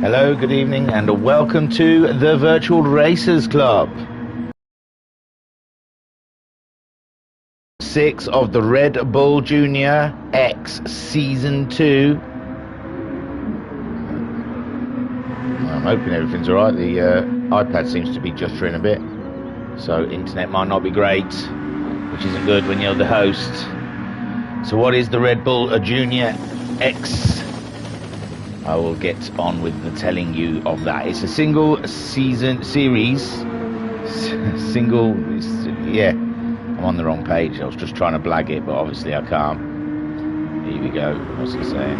Hello, good evening, and welcome to the Virtual Racers Club. 6 of the Red Bull Junior X Season 2. I'm hoping everything's alright. The iPad seems to be juttering a bit, so internet might not be great, which isn't good when you're the host. So what is the Red Bull Junior X? I will get on with the telling you of that. It's a single season series. I'm on the wrong page. I was just trying to blag it, but obviously I can't. Here we go. What's it saying?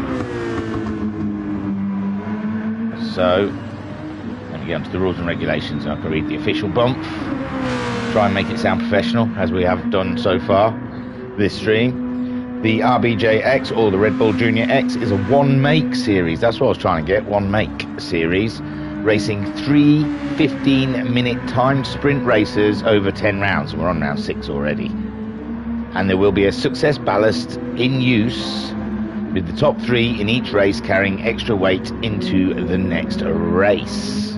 So, let me get onto the rules and regulations and I can read the official bump. Try and make it sound professional, as we have done so far this stream. The RBJ-X, or the Red Bull Junior X, is a one-make series. That's what I was trying to get, one-make series. Racing 3 15-minute timed sprint races over 10 rounds. And we're on round 6 already. And there will be a success ballast in use, with the top 3 in each race carrying extra weight into the next race.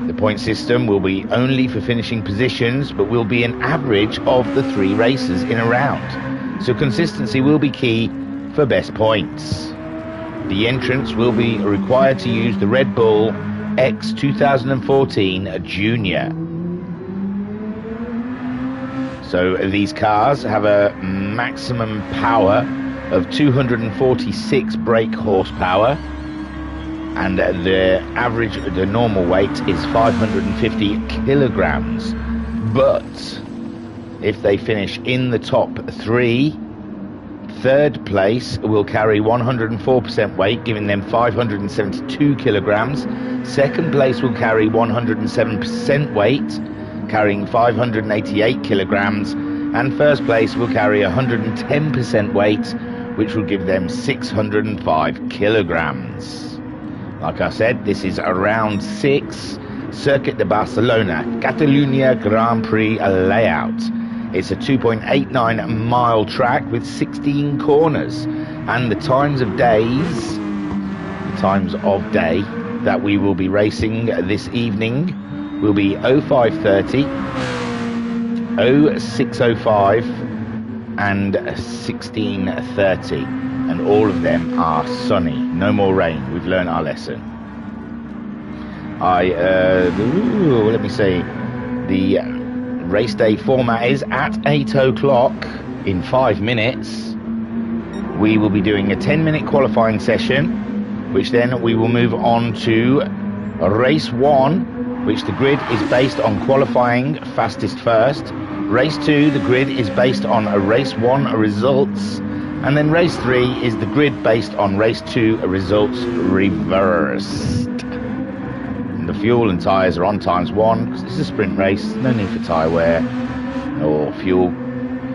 The point system will be only for finishing positions, but will be an average of the 3 races in a round. So consistency will be key for best points. The entrants will be required to use the Red Bull X 2014 Junior. So these cars have a maximum power of 246 brake horsepower, and the normal weight is 550 kilograms. But if they finish in the top 3, third place will carry 104% weight, giving them 572 kilograms. Second place will carry 107% weight, carrying 588 kilograms. And first place will carry 110% weight, which will give them 605 kilograms. Like I said, this is round 6, Circuit de Barcelona, Catalunya Grand Prix layout. It's a 2.89 mile track with 16 corners, and the times of day that we will be racing this evening will be 05:30, 06:05 and 16:30, and all of them are sunny. No more rain. We've learned our lesson. Let me see. The race day format is at 8 o'clock in 5 minutes. We will be doing a 10-minute qualifying session, which then we will move on to race 1, which the grid is based on qualifying fastest first. Race 2, the grid is based on a race 1 results, and then race 3 is the grid based on race 2 results reversed. The fuel and tyres are on ×1 because it's a sprint race. No need for tyre wear or fuel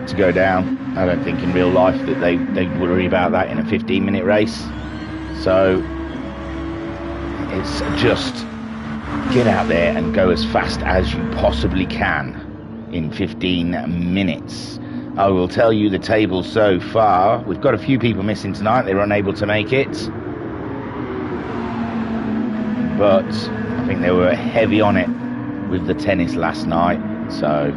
to go down. I don't think in real life that they worry about that in a 15-minute race. So it's just get out there and go as fast as you possibly can in 15 minutes. I will tell you the table so far. We've got a few people missing tonight. They were unable to make it, but I think they were heavy on it with the tennis last night. So,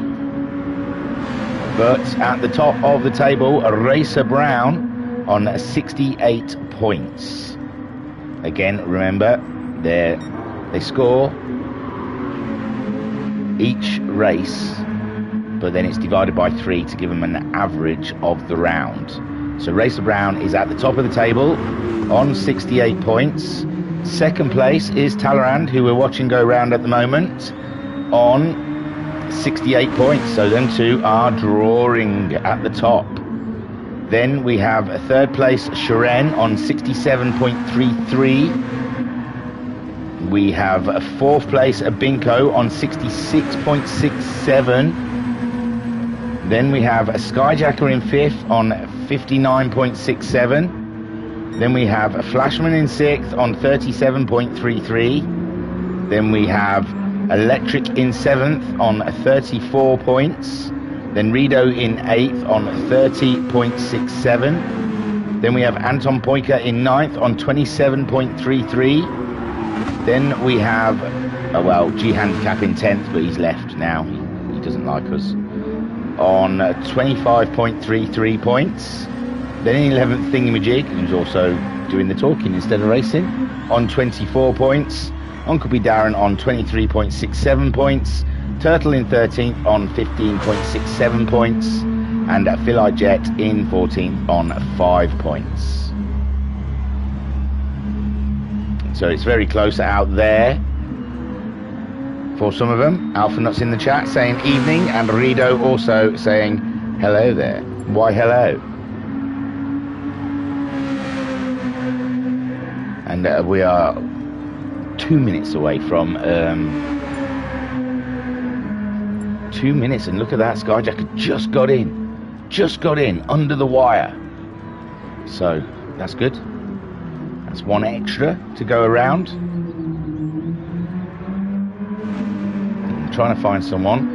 but at the top of the table, Racer Brown on 68 points. Again, remember, they score each race, but then it's divided by 3 to give them an average of the round. So Racer Brown is at the top of the table on 68 points. Second place is Talleyrand, who we're watching go round at the moment, on 68 points. So them two are drawing at the top. Then we have a third place, Shiren, on 67.33. We have a fourth place, Abinko, on 66.67. Then we have a Skyjacker in fifth on 59.67. Then we have a Flashman in 6th on 37.33. Then we have Electric in 7th on 34 points. Then Rido in 8th on 30.67. Then we have Anton Poika in 9th on 27.33. Then we have, G Handicap in 10th, but he's left now. He doesn't like us. On 25.33 points. Then in 11th, Thingamajig, who's also doing the talking instead of racing, on 24 points. Uncle B Darren on 23.67 points. Turtle in 13th on 15.67 points. And Phil I Jet in 14th on 5 points. So it's very close out there for some of them. Alpha Nuts in the chat saying evening, and Rido also saying hello there. Why hello? And we are 2 minutes away from 2 minutes, and look at that, Skyjacker just got in under the wire, so that's good. That's one extra to go around. I'm trying to find someone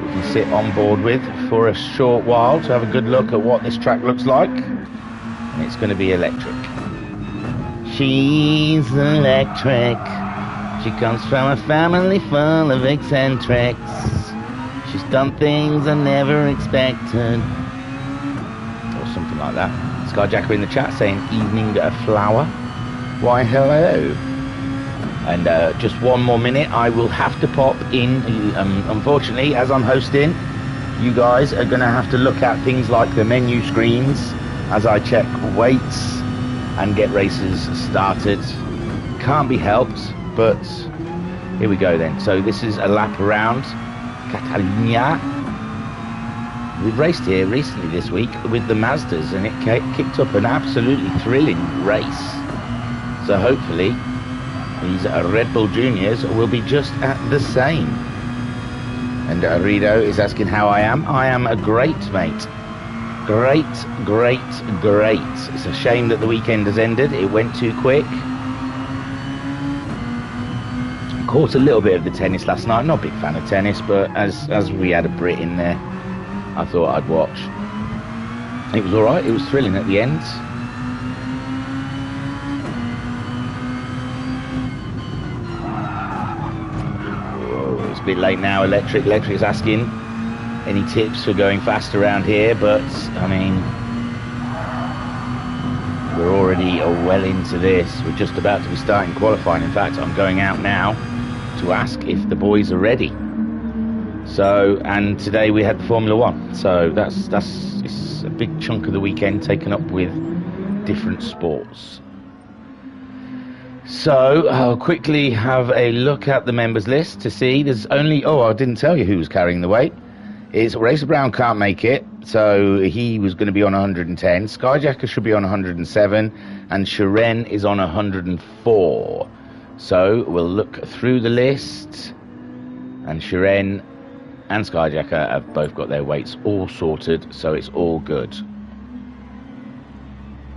we can sit on board with for a short while to have a good look at what this track looks like, and it's going to be electric. She's electric. She comes from a family full of eccentrics. She's done things I never expected, or something like that. Skyjacker in the chat saying evening flower. Why hello. And just one more minute, I will have to pop in. Unfortunately, as I'm hosting, you guys are going to have to look at things like the menu screens as I check weights and get races started. Can't be helped, but here we go then. So this is a lap around Catalunya. We've raced here recently this week with the Mazdas, and it kicked up an absolutely thrilling race. So hopefully these Red Bull Juniors will be just at the same. And Rido is asking how I am. I am a great, mate. Great. It's a shame that the weekend has ended. It went too quick. Caught a little bit of the tennis last night. Not a big fan of tennis, but as we had a Brit in there, I thought I'd watch. It was alright, it was thrilling at the end. Whoa, it's a bit late now. Electric's asking any tips for going fast around here, but I mean, we're already well into this. We're just about to be starting qualifying. In fact, I'm going out now to ask if the boys are ready. So, and today we had the Formula One, so it's a big chunk of the weekend taken up with different sports. So I'll quickly have a look at the members list to see. There's only, I didn't tell you who was carrying the weight. It's Racer Brown can't make it, so he was going to be on 110. Skyjacker should be on 107, and Shiren is on 104. So we'll look through the list, and Shiren and Skyjacker have both got their weights all sorted, so it's all good.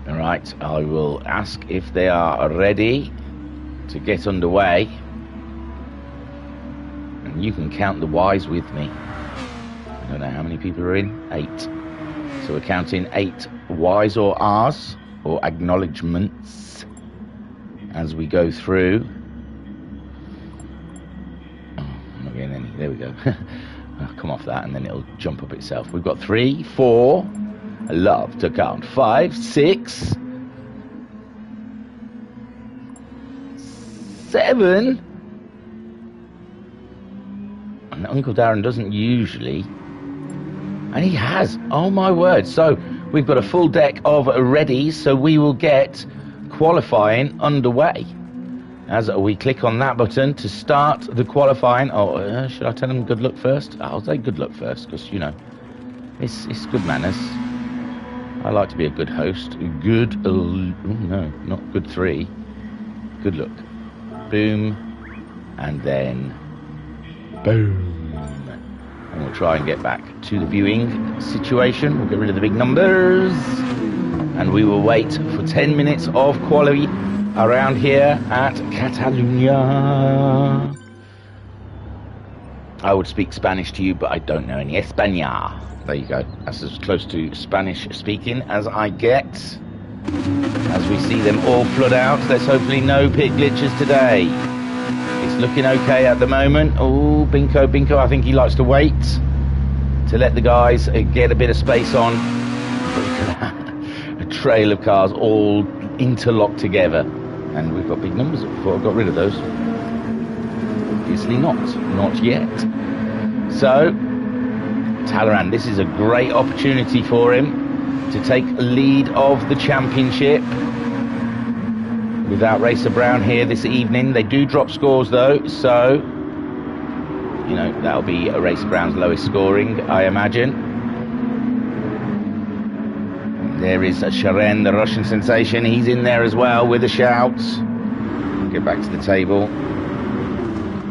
Alright, I will ask if they are ready to get underway. And you can count the Ys with me. I don't know how many people are in. 8. So we're counting 8 Ys or Rs, or acknowledgements, as we go through. Oh, I'm not getting any. There we go. I'll come off that and then it'll jump up itself. We've got 3, 4. I love to count. 5, 6, 7. And Uncle Darren doesn't usually, and he has. Oh my word! So we've got a full deck of readies, so we will get qualifying underway. As we click on that button to start the qualifying. Should I tell them good luck first? I'll say good luck first, because, you know, it's good manners. I like to be a good host. Good, no, not good 3. Good luck. Boom. And then boom. And we'll try and get back to the viewing situation. We'll get rid of the big numbers. And we will wait for 10 minutes of quality around here at Catalunya. I would speak Spanish to you, but I don't know any. España. There you go. That's as close to Spanish speaking as I get. as we see them all flood out. There's hopefully no pit glitches today. It's looking okay at the moment. Oh, Binko, I think he likes to wait to let the guys get a bit of space on. A trail of cars all interlocked together. And we've got big numbers. I thought I got rid of those. Obviously not yet. So, Talleyrand, this is a great opportunity for him to take lead of the championship. Without Racer Brown here this evening, they do drop scores though, so you know that'll be a Racer Brown's lowest scoring, I imagine. There is Sharan, the Russian sensation. He's in there as well with a shout. Get back to the table,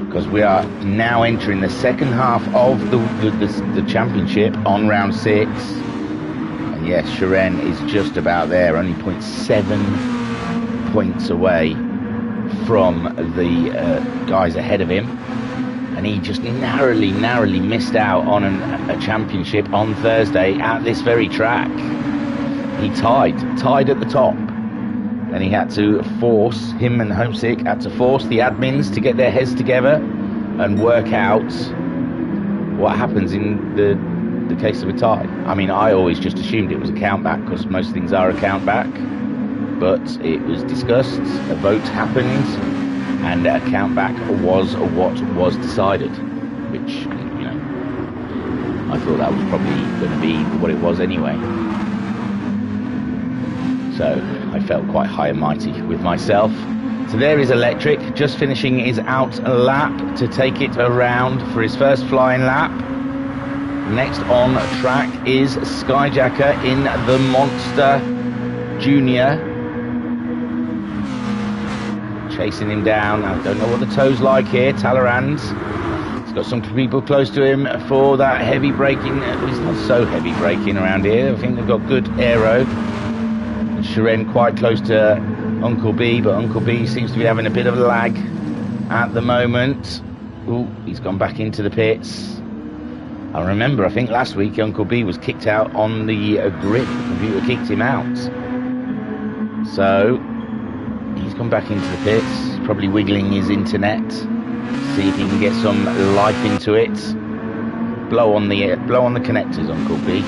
because we are now entering the second half of the championship on round 6. And yes, Sharan is just about there, only 0.7 points away from the guys ahead of him. And he just narrowly missed out on a championship on Thursday at this very track. He tied at the top. And he had to force, him and Homesick had to force the admins to get their heads together and work out what happens in the case of a tie. I mean, I always just assumed it was a countback, because most things are a countback. But it was discussed, a vote happened, and a countback was what was decided. Which, you know, I thought that was probably going to be what it was anyway. So I felt quite high and mighty with myself. So there is Electric, just finishing his out lap to take it around for his first flying lap. Next on track is Skyjacker in the Monster Junior. Chasing him down. I don't know what the tow's like here. Talleyrand. He's got some people close to him for that heavy braking. It's not so heavy braking around here. I think they've got good aero. Sharan quite close to Uncle B, but Uncle B seems to be having a bit of lag at the moment. Ooh, he's gone back into the pits. I remember, I think last week Uncle B was kicked out on the grid. The computer kicked him out. So he's gone back into the pits, probably wiggling his internet, see if he can get some life into it. Blow on the connectors, Uncle B.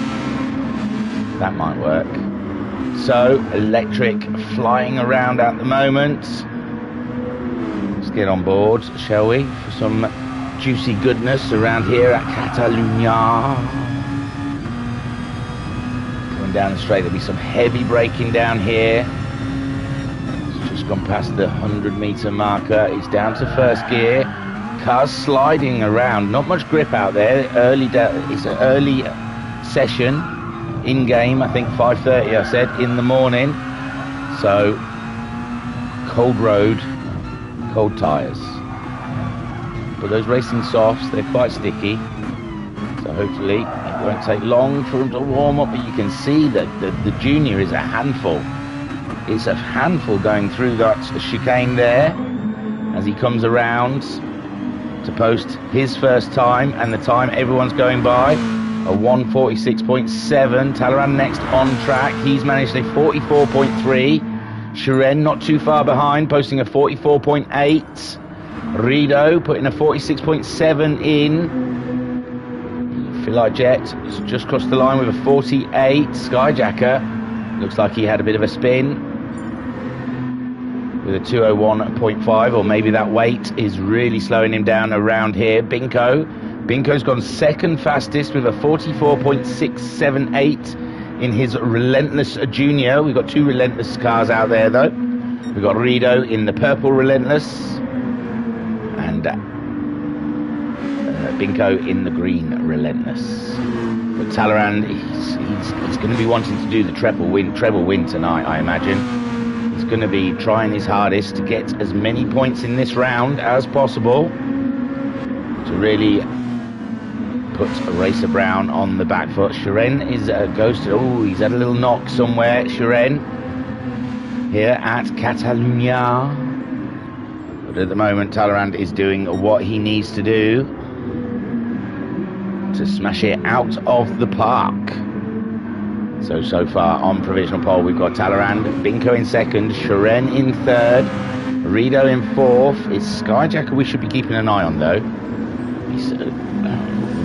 That might work. So, Electric flying around at the moment. Let's get on board, shall we, for some juicy goodness around here at Catalunya. Coming down the straight, there'll be some heavy braking down here. It's just gone past the 100-meter marker. It's down to first gear. Cars sliding around. Not much grip out there. It's an early session. In-game, I think 5:30 I said, in the morning. So, cold road, cold tyres. But those racing softs, they're quite sticky. So hopefully it won't take long for them to warm up. But you can see that the Junior is a handful. It's a handful going through that chicane there as he comes around to post his first time and the time everyone's going by. A 1:46.7. Talleyrand next on track. He's managed a 44.3. Sharan not too far behind, posting a 44.8. Rido putting a 46.7 in. Philae Jet has just crossed the line with a 48. Skyjacker looks like he had a bit of a spin with a 201.5, or maybe that weight is really slowing him down around here. Binko's gone second fastest with a 44.678 in his Relentless Junior. We've got two Relentless cars out there though. We've got Rido in the purple Relentless and Binko in the green Relentless. But Talleyrand, he's going to be wanting to do the treble win tonight, I imagine. He's going to be trying his hardest to get as many points in this round as possible to really put Racer Brown on the back foot. Sharan is he's had a little knock somewhere, Sharan, here at Catalunya. But at the moment, Talleyrand is doing what he needs to do to smash it out of the park. So far on provisional pole, we've got Talleyrand, Binko in second, Shiren in third, Rido in fourth. It's Skyjacker we should be keeping an eye on, though. He's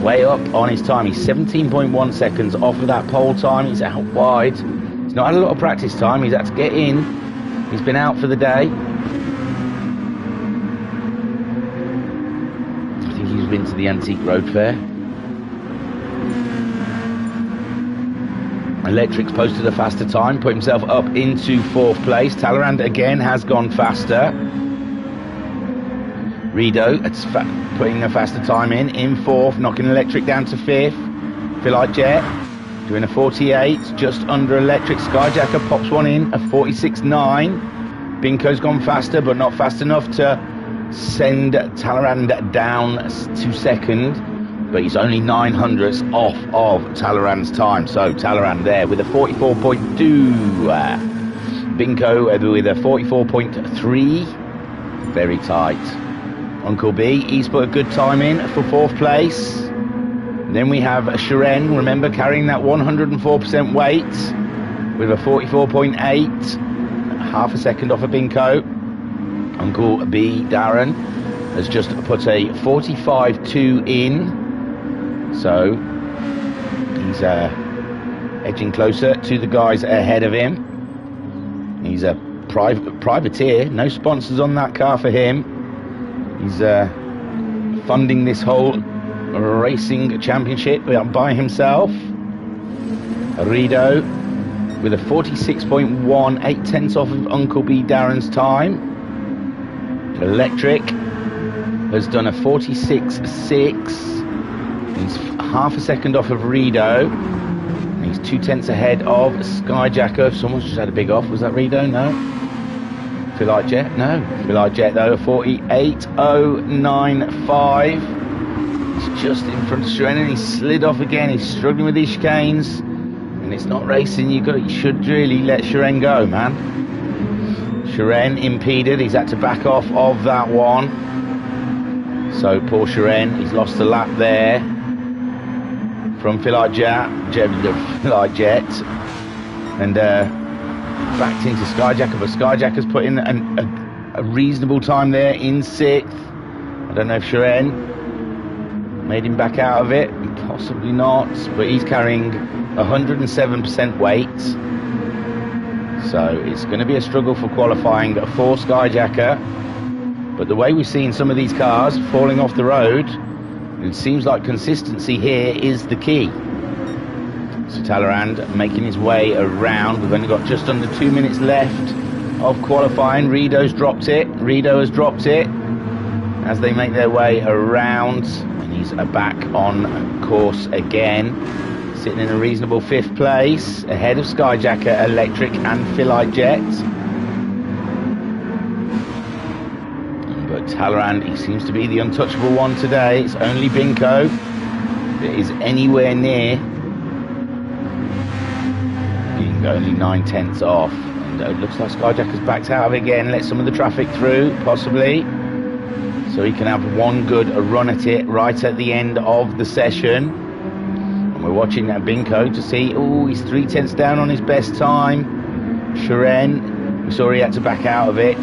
way up on his time. He's 17.1 seconds off of that pole time. He's out wide. He's not had a lot of practice time. He's had to get in. He's been out for the day. I think he's been to the Antique Road Fair. Electric's posted a faster time, put himself up into fourth place. Talleyrand again has gone faster. Rido putting a faster time in fourth, knocking Electric down to fifth. Philaite Jet doing a 48, just under Electric. Skyjacker pops one in, a 46.9. Binko's gone faster, but not fast enough to send Talleyrand down to second. But he's only 900ths off of Talleyrand's time. So Talleyrand there with a 44.2. Binko with a 44.3. Very tight. Uncle B, he's put a good time in for fourth place. Then we have Shiren, remember, carrying that 104% weight with a 44.8. Half a second off of Binko. Uncle B, Darren, has just put a 45.2 in. So he's edging closer to the guys ahead of him. He's a privateer, no sponsors on that car for him. He's funding this whole racing championship by himself. Rido with a 46.1, 8/10 off of Uncle B Darren's time. Electric has done a 46.6. He's half a second off of Rido. He's 2/10 ahead of Skyjacker. Someone's just had a big off. Was that Rido? No. Philaite Jet? No. Philaite Jet, though, a 48.095. He's just in front of Shiren and he slid off again. He's struggling with these chicanes. And it's not racing. You should really let Shiren go, man. Shiren impeded. He's had to back off of that one. So poor Shiren, he's lost a lap there. From Philaite Jet, and backed into Skyjacker, but Skyjacker's put in a reasonable time there in sixth. I don't know if Shiren made him back out of it, possibly not, but he's carrying 107% weight, so it's going to be a struggle for qualifying for Skyjacker. But the way we've seen some of these cars falling off the road, it seems like consistency here is the key. So Talleyrand making his way around. We've only got just under 2 minutes left of qualifying. Rido has dropped it as they make their way around. And he's back on course again. Sitting in a reasonable fifth place. Ahead of Skyjacker, Electric and Philaite Jet. But Talleyrand, he seems to be the untouchable one today. It's only Binko that is anywhere near being only 9/10 off. And it looks like Skyjacker's backed out of it again, let some of the traffic through, possibly. So he can have one good run at it right at the end of the session. And we're watching that Binko to see, oh, he's 3/10 down on his best time. Shiren, we saw he had to back out of it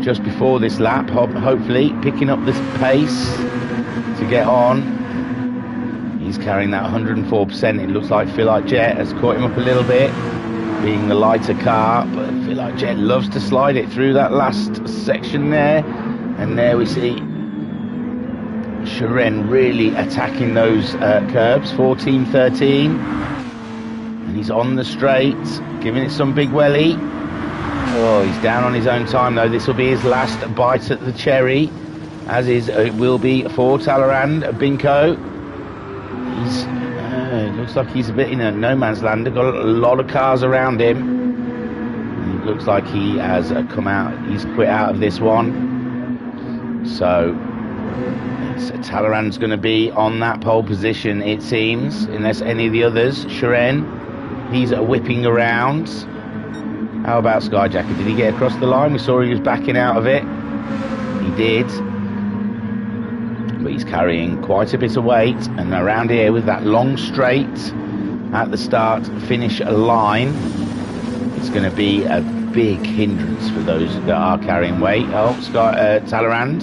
just before this lap, hopefully picking up this pace to get on. He's carrying that 104%. It looks like Philaite Jet has caught him up a little bit, being the lighter car, but Philaite Jet loves to slide it through that last section there. And there we see Shiren really attacking those curbs, 14-13. And he's on the straight, giving it some big welly. Oh, he's down on his own time, though. This will be his last bite at the cherry, as it will be for Talleyrand. Binko, it looks like he's a bit in a no man's land. They've got a lot of cars around him. It looks like he has come out. He's quit out of this one. So Talleyrand's going to be on that pole position, it seems, unless any of the others. Shiren, he's whipping around. How about Skyjacker? Did he get across the line? We saw he was backing out of it. He did. But he's carrying quite a bit of weight. And around here with that long straight, at the start finish line. It's going to be a big hindrance for those that are carrying weight. Oh, Talleyrand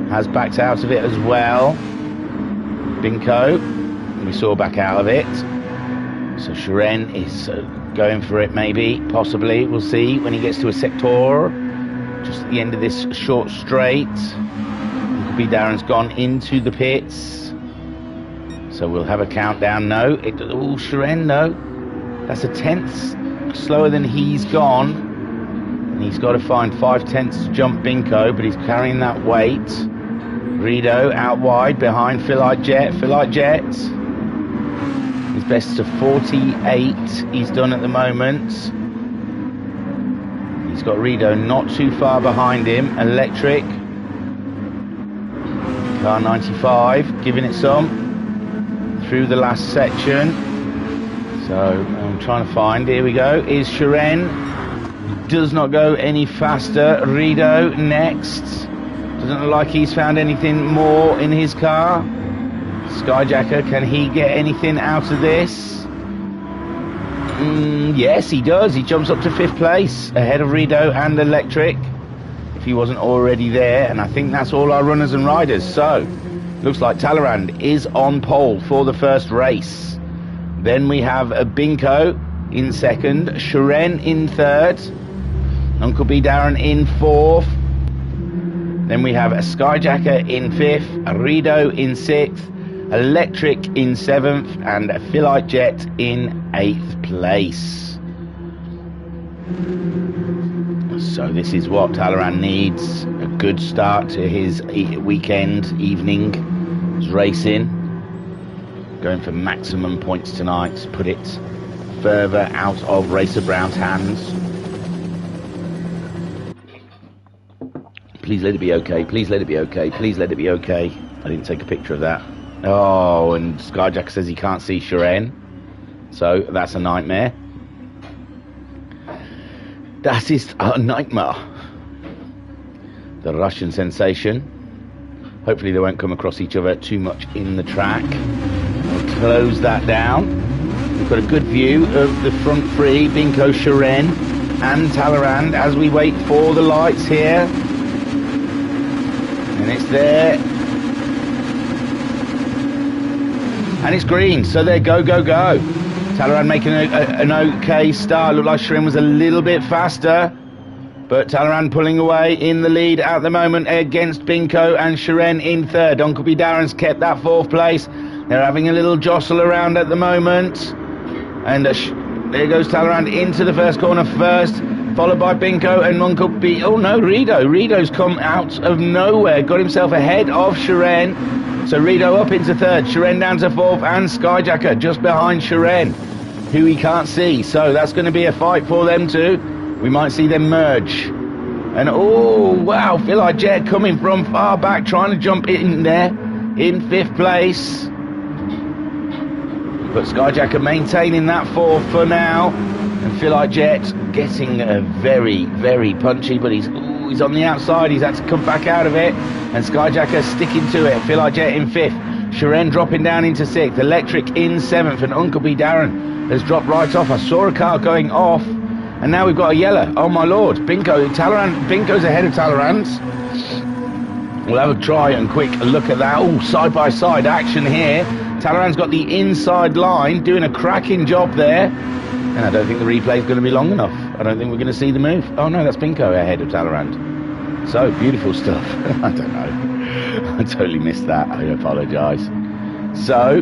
has backed out of it as well. Binko, we saw back out of it. So Shiren is going for it, maybe, possibly. We'll see when he gets to a sector. Just at the end of this short straight. Darren's gone into the pits. So we'll have a countdown. No. Shiren, no. That's a tenth slower than he's gone. And he's got to find 5 tenths to jump Binko, but he's carrying that weight. Rido out wide behind Philite Jet. Philite Jet. His best to 48 he's done at the moment. He's got Rido not too far behind him. Electric. Car 95, giving it some. Through the last section. So I'm trying to find, here we go, is Shiren. Does not go any faster. Rido next. Doesn't look like he's found anything more in his car. Skyjacker, can he get anything out of this? Yes, he does. He jumps up to 5th place, ahead of Rido and Electric, if he wasn't already there. And I think that's all our runners and riders. So, looks like Talleyrand is on pole for the first race. Then we have Binko in 2nd, Shiren in 3rd, Uncle B Darren in 4th. Then we have a Skyjacker in 5th, a Rido in 6th, Electric in 7th, and a Philite Jet in 8th place. So this is what Talleyrand needs. A good start to his evening. His racing. Going for maximum points tonight to put it further out of Racer Brown's hands. Please let it be okay. Please let it be okay. Please let it be okay. I didn't take a picture of that. Oh, and Skyjack says he can't see Shiren. So that's a nightmare. That is a nightmare. The Russian sensation. Hopefully they won't come across each other too much in the track. We'll close that down. We've got a good view of the front three, Binko, Shiren and Talleyrand, as we wait for the lights here. And it's there. And it's green, so they're go, go, go. Talleyrand making an okay start. Looked like Shiren was a little bit faster, but Talleyrand pulling away in the lead at the moment against Binko and Shiren in 3rd. Uncle B Darren's kept that 4th place. They're having a little jostle around at the moment. And there goes Talleyrand into the first corner first, followed by Binko and Uncle B. Oh no, Rido. Rido's come out of nowhere, got himself ahead of Shiren. So Rido up into 3rd, Shiren down to 4th, and Skyjacker just behind Shiren, who he can't see. So that's going to be a fight for them too. We might see them merge. And oh wow, Philite Jet coming from far back, trying to jump in there in 5th place. But Skyjacker maintaining that 4th for now. And Philite Jet getting very, very punchy, but he's on the outside. He's had to come back out of it. And Skyjacker sticking to it. Philite Jet in 5th. Shiren dropping down into 6th. Electric in 7th. And Uncle B Darren has dropped right off. I saw a car going off. And now we've got a yellow. Oh my lord. Binko's ahead of Talleyrand's. We'll have a try and quick look at that. Oh, side by side action here. Talleyrand's got the inside line, doing a cracking job there. And I don't think the replay is going to be long enough. I don't think we're going to see the move. Oh no, that's Binko ahead of Talleyrand. So, beautiful stuff. I don't know. I totally missed that. I apologise. So,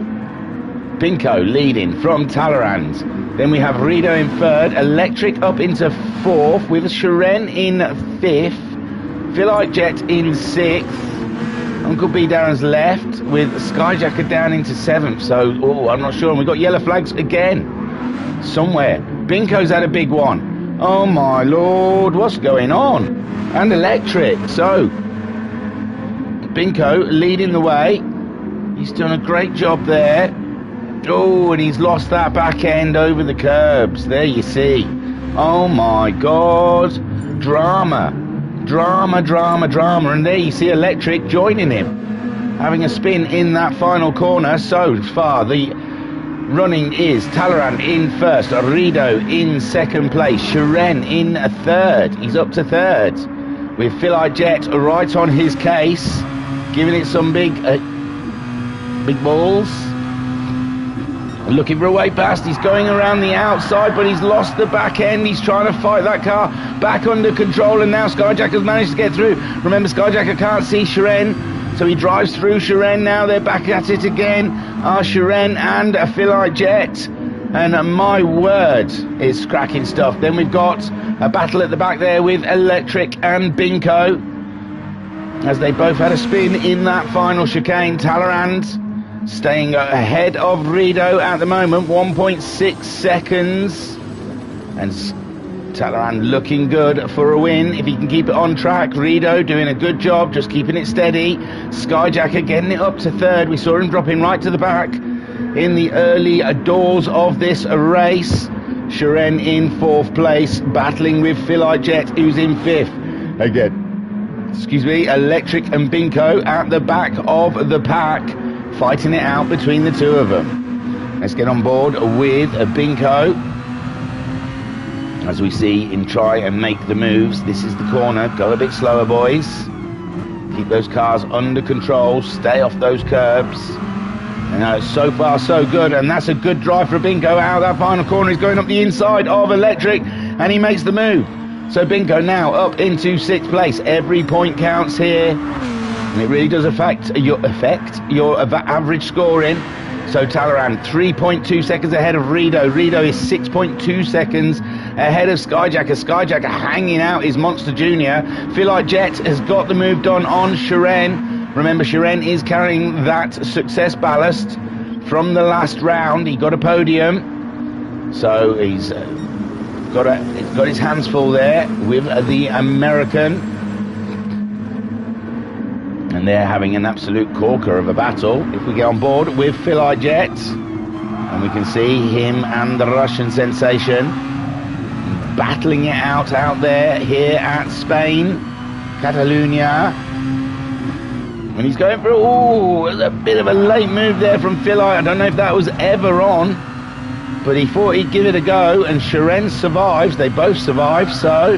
Binko leading from Talleyrand. Then we have Rido in 3rd. Electric up into 4th with Shiren in 5th. Philite Jet in 6th. Uncle B Darren's left with Skyjacker down into 7th. So, I'm not sure. And we've got yellow flags again somewhere. Binko's had a big one. Oh my lord, what's going on? And Electric. So, Binko leading the way. He's done a great job there. Oh, and he's lost that back end over the curbs. There you see. Oh my god. Drama. Drama, drama, drama. And there you see Electric joining him, having a spin in that final corner. So far, the running is Talleyrand in first, Rido in second place, Shiren in third. He's up to third with Philae Jet right on his case, giving it some big balls. Looking for a way past. He's going around the outside, but he's lost the back end. He's trying to fight that car back under control, and now Skyjacker's managed to get through. Remember, Skyjacker can't see Shiren, so he drives through Shiren. Now they're back at it again. Shiren and Philae Jet. And my word, it's cracking stuff. Then we've got a battle at the back there with Electric and Binko, as they both had a spin in that final chicane. Talleyrand staying ahead of Rido at the moment, 1.6 seconds. And Talleyrand looking good for a win if he can keep it on track. Rido doing a good job, just keeping it steady. Skyjacker getting it up to third. We saw him dropping right to the back in the early doors of this race. Shiren in fourth place, battling with Philae Jet, who's in fifth. Again, Electric and Binko at the back of the pack, fighting it out between the two of them. Let's get on board with Binko as we see him try and make the moves. This is the corner. Go a bit slower, boys. Keep those cars under control. Stay off those curbs. And so far so good, and that's a good drive for Binko. Out of that final corner, he's going up the inside of Electric, and he makes the move. So Binko now up into sixth place. Every point counts here, and it really does affect your average scoring. So Talleyrand 3.2 seconds ahead of Rido. Rido is 6.2 seconds ahead of Skyjacker. Skyjacker hanging out his Monster Junior. Philae Jet has got the move done on Shiren. Remember, Shiren is carrying that success ballast from the last round. He got a podium, so he's got his hands full there with the American. And they're having an absolute corker of a battle. If we get on board with Philae Jet, and we can see him and the Russian sensation battling it out there here at Spain, Catalonia. And he's going for a bit of a late move there from Philae. I don't know if that was ever on, but he thought he'd give it a go, and Shiren survives. They both survive, so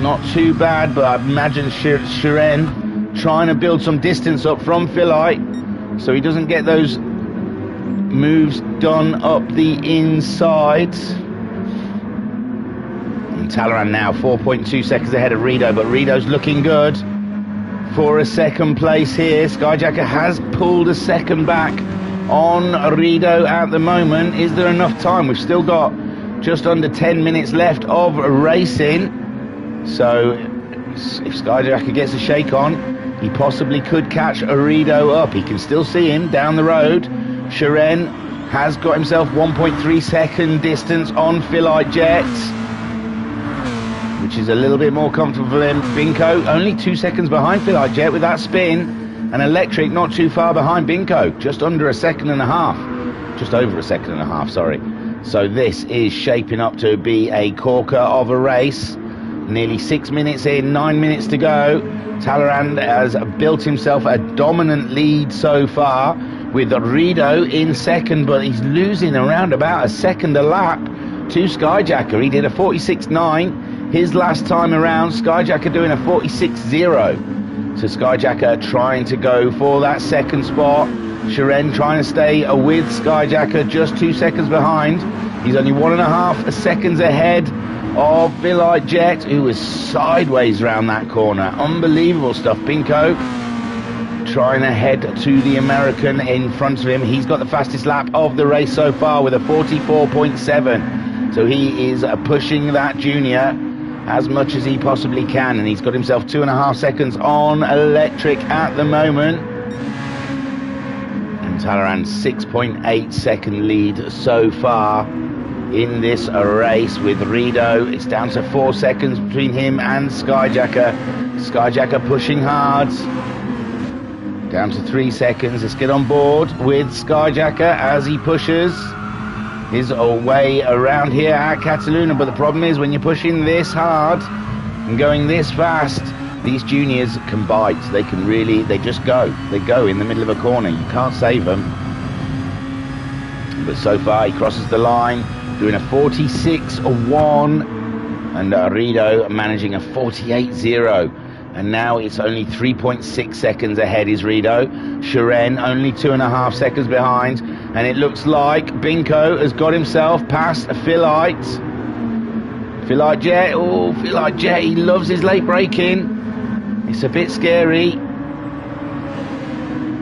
not too bad, but I imagine Shiren trying to build some distance up from Philae so he doesn't get those moves done up the inside. And Talleyrand now 4.2 seconds ahead of Rido, but Rido's looking good for a second place here. Skyjacker has pulled a second back on Rido at the moment. Is there enough time? We've still got just under 10 minutes left of racing. So if Skyjacker gets a shake on, he possibly could catch Rido up. He can still see him down the road. Shiren has got himself 1.3 second distance on Philae Jet, which is a little bit more comfortable for him. Binko only 2 seconds behind Philae Jet with that spin, and Electric not too far behind Binko, just under a second and a half. Just over a second and a half, sorry. So this is shaping up to be a corker of a race. Nearly 6 minutes in, 9 minutes to go. Talleyrand has built himself a dominant lead so far, with Rido in second, but he's losing around about a second a lap to Skyjacker. He did a 46.9 his last time around. Skyjacker doing a 46.0. So Skyjacker trying to go for that second spot. Shiren trying to stay with Skyjacker, just 2 seconds behind. He's only 1.5 seconds ahead of Philae Jet, who was sideways around that corner. Unbelievable stuff. Binko trying to head to the American in front of him. He's got the fastest lap of the race so far with a 44.7. So he is pushing that junior as much as he possibly can, and he's got himself 2.5 seconds on Electric at the moment. And Talleyrand's 6.8 second lead so far in this race with Rido. It's down to 4 seconds between him and Skyjacker. Skyjacker pushing hard. Down to 3 seconds. Let's get on board with Skyjacker as he pushes his way around here at Catalunya. But the problem is, when you're pushing this hard and going this fast, These juniors can bite. They can really, they just go. They go in the middle of a corner. You can't save them. But so far, he crosses the line, doing a 46.1, and Rido managing a 48.0. And now it's only 3.6 seconds ahead is Rido. Shiren only 2.5 seconds behind. And it looks like Binko has got himself past Philaite. Philaite Jet, oh, Philaite Jet, he loves his late braking. It's a bit scary.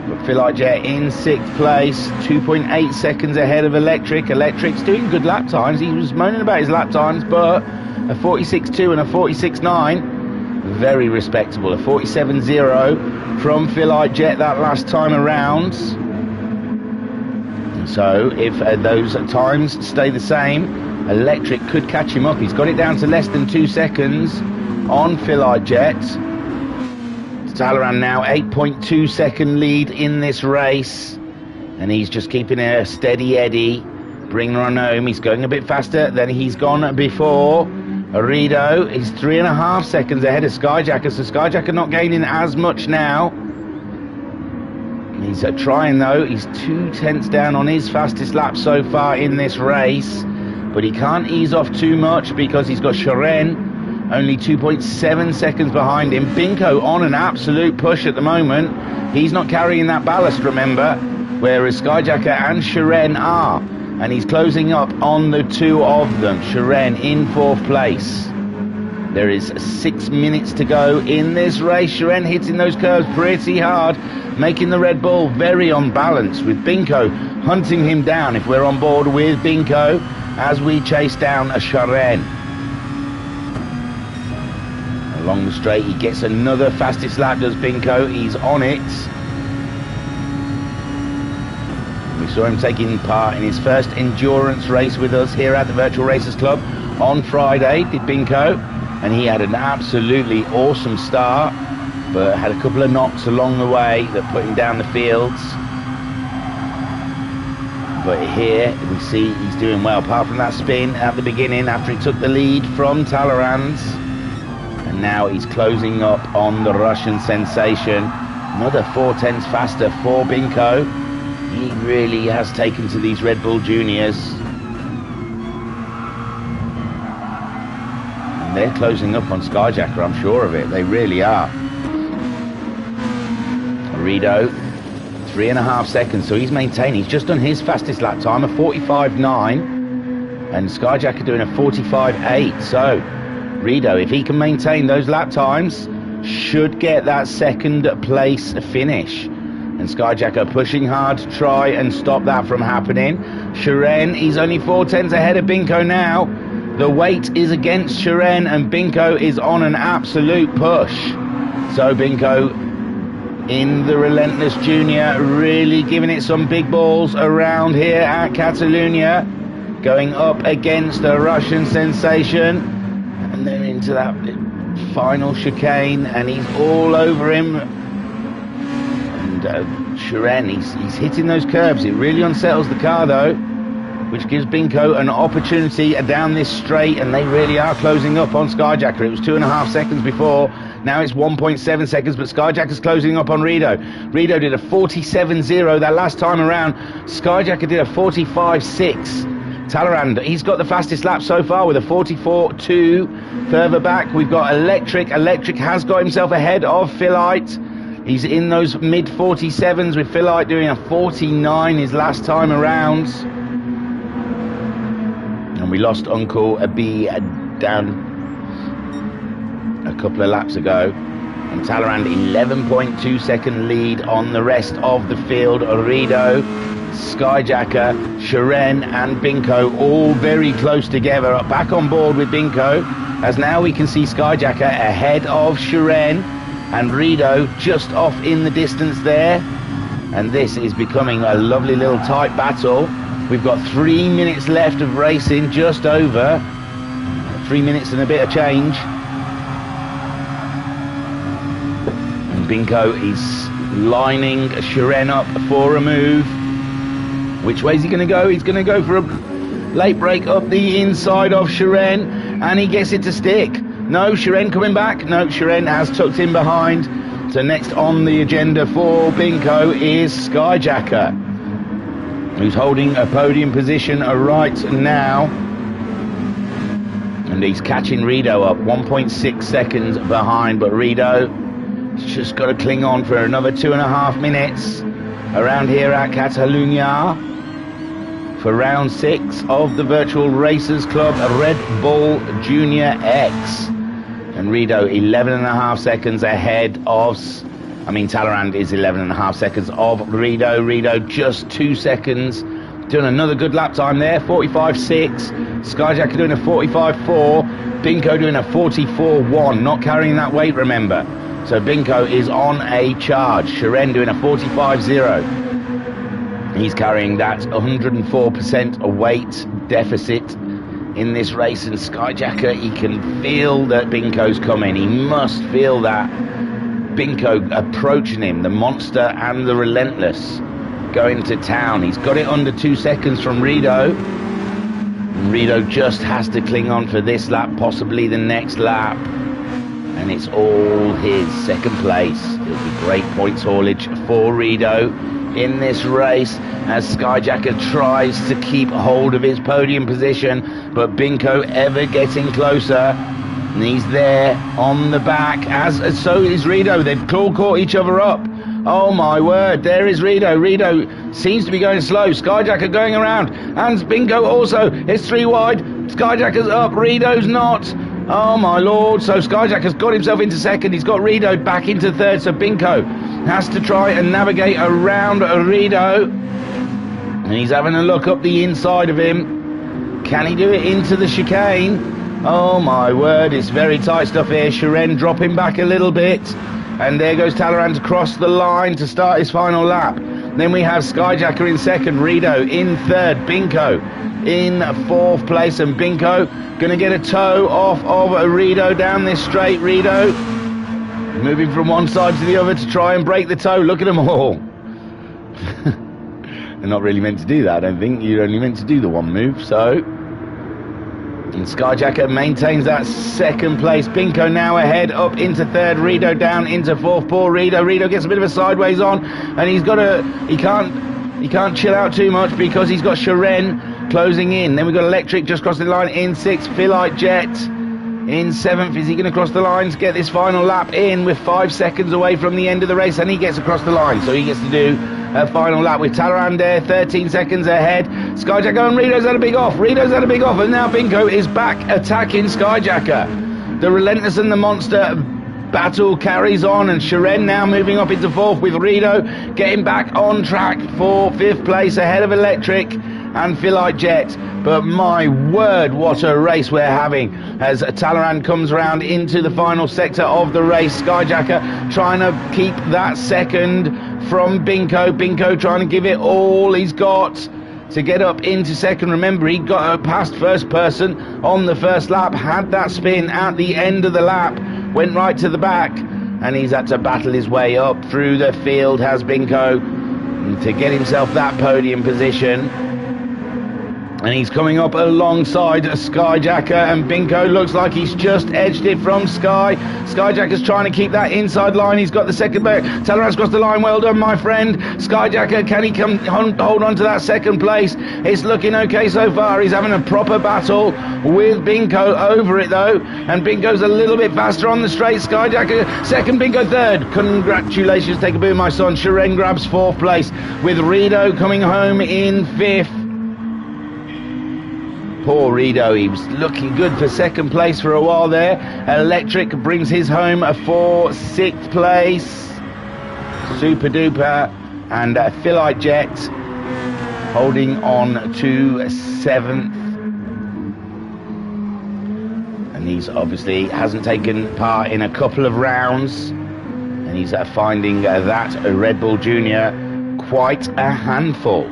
But Philaite Jet in 6th place, 2.8 seconds ahead of Electric. Electric's doing good lap times. He was moaning about his lap times, but a 46.2 and a 46.9, very respectable. A 47.0 from Philaite Jet that last time around. So if those times stay the same, Electric could catch him up. He's got it down to less than 2 seconds on Philaite Jet. Talleyrand now 8.2 second lead in this race, and he's just keeping a steady eddy, bringing her on home. He's going a bit faster than he's gone before. Rido is 3.5 seconds ahead of Skyjacker, so Skyjacker not gaining as much now. He's trying though. He's 2 tenths down on his fastest lap so far in this race, but he can't ease off too much because he's got Shiren only 2.7 seconds behind him. Binko on an absolute push at the moment. He's not carrying that ballast, remember, whereas Skyjacker and Shiren are. And he's closing up on the two of them. Shiren in 4th place. There is 6 minutes to go in this race. Shiren hitting those curves pretty hard, making the Red Bull very unbalanced, with Binko hunting him down, if we're on board with Binko, as we chase down a Shiren. Along the straight, he gets another fastest lap, does Binko. He's on it. We saw him taking part in his first endurance race with us here at the Virtual Racers Club on Friday, did Binko, and he had an absolutely awesome start, but had a couple of knocks along the way that put him down the fields. But here we see he's doing well, apart from that spin at the beginning after he took the lead from Talleyrand. And now he's closing up on the Russian sensation. Another 4 tenths faster for Binko. He really has taken to these Red Bull Juniors. And they're closing up on Skyjacker, I'm sure of it. They really are. Rido, 3.5 seconds. So he's maintained. He's just done his fastest lap time, a 45.9. And Skyjacker doing a 45.8. So Rido, if he can maintain those lap times, should get that 2nd place finish. And Skyjacker pushing hard to try and stop that from happening. Shiren, he's only 4 tenths ahead of Binko now. The weight is against Shiren, and Binko is on an absolute push. So Binko in the Relentless Junior, really giving it some big balls around here at Catalonia. Going up against the Russian sensation. And then into that final chicane, and he's all over him. And Shiren, he's hitting those curbs. It really unsettles the car though, which gives Binko an opportunity down this straight, and they really are closing up on Skyjacker. It was 2.5 seconds before, now it's 1.7 seconds, but Skyjacker's closing up on Rido. Rido did a 47.0 that last time around. Skyjacker did a 45.6. Talleyrand, he's got the fastest lap so far with a 44.2. Further back, we've got Electric. Electric has got himself ahead of Philaite. He's in those mid 47s, with Philaite doing a 49 his last time around. And we lost Uncle B down a couple of laps ago. And Talleyrand 11.2 second lead on the rest of the field. Rido, Skyjacker, Shiren and Binko all very close together. Back on board with Binko, as now we can see Skyjacker ahead of Shiren and Rido just off in the distance there. And this is becoming a lovely little tight battle. We've got 3 minutes left of racing, just over 3 minutes and a bit of change. And Binko is lining Shiren up for a move. Which way is he going to go? He's going to go for a late break up the inside of Shiren, and he gets it to stick. No, Shiren coming back. No, Shiren has tucked in behind. So next on the agenda for Binko is Skyjacker, who's holding a podium position right now. And he's catching Rido up 1.6 seconds behind, but Rido's just got to cling on for another 2.5 minutes around here at Catalunya for round 6 of the Virtual Racers Club Red Bull Junior X. And Rido 11.5 seconds ahead of, Talleyrand is 11.5 seconds of Rido. Rido just 2 seconds, doing another good lap time there, 45.6. Skyjacker doing a 45.4. Binko doing a 44.1, not carrying that weight, remember. So Binko is on a charge. Shiren doing a 45.0. He's carrying that 104% weight deficit in this race, and Skyjacker, he can feel that Binko's coming. He must feel that Binko approaching him, the monster and the relentless, going to town. He's got it under 2 seconds from Rido. Rido just has to cling on for this lap, possibly the next lap, and it's all his. Second place. It'll be great points haulage for Rido in this race as Skyjacker tries to keep hold of his podium position, but Binko ever getting closer, and he's there on the back, as so is Rido. They've claw caught each other up. Oh my word, there is Rido. Rido seems to be going slow. Skyjacker going around, and Binko also. It's 3 wide. Skyjacker's up, Rido's not. Oh my lord, so Skyjacker's got himself into second. He's got Rido back into third, so Binko has to try and navigate around Rido, and he's having a look up the inside of him. Can he do it into the chicane? Oh my word, it's very tight stuff here. Shiren dropping back a little bit, and there goes Talleyrand across the line to start his final lap. Then we have Skyjacker in second, Rido in third, Binko in fourth place, and Binko gonna get a toe off of Rido down this straight. Rido moving from one side to the other to try and break the toe. Look at them all. They're not really meant to do that, I don't think. You're only meant to do the one move, so. And Skyjacker maintains that second place. Binko now ahead up into third. Rido down into fourth. Poor Rido. Rido gets a bit of a sideways on, and he can't chill out too much because he's got Shiren closing in. Then we've got Electric just crossing the line in sixth. Philite Jet in seventh. Is he going to cross the line to get this final lap in with 5 seconds away from the end of the race? And he gets across the line, so he gets to do a final lap with Talleyrand there 13 seconds ahead. Skyjacker and Rido's had a big off. And now Binko is back attacking Skyjacker. The relentless and the monster battle carries on, and Shiren now moving up into fourth with Rido getting back on track for fifth place ahead of Electric and Philite Jet. But my word, what a race we're having as Talleyrand comes around into the final sector of the race. Skyjacker trying to keep that second from Binko. Binko trying to give it all he's got to get up into second. Remember, he got past first person on the first lap, had that spin at the end of the lap, went right to the back, and he's had to battle his way up through the field, has Binko, to get himself that podium position. And he's coming up alongside Skyjacker, and Binko looks like he's just edged it from Sky. Skyjacker's trying to keep that inside line. He's got the second back. Talleyrand's crossed the line. Well done, my friend. Skyjacker, can he hold on to that second place? It's looking okay so far. He's having a proper battle with Binko over it, though. And Binko's a little bit faster on the straight. Skyjacker second, Binko third. Congratulations, take a boom, my son. Shiren grabs fourth place with Rido coming home in fifth. Poor Rido, he was looking good for second place for a while there. Electric brings his home for sixth place. Super duper. And Philite Jet holding on to seventh. And he's obviously hasn't taken part in a couple of rounds. And he's finding that Red Bull Junior quite a handful.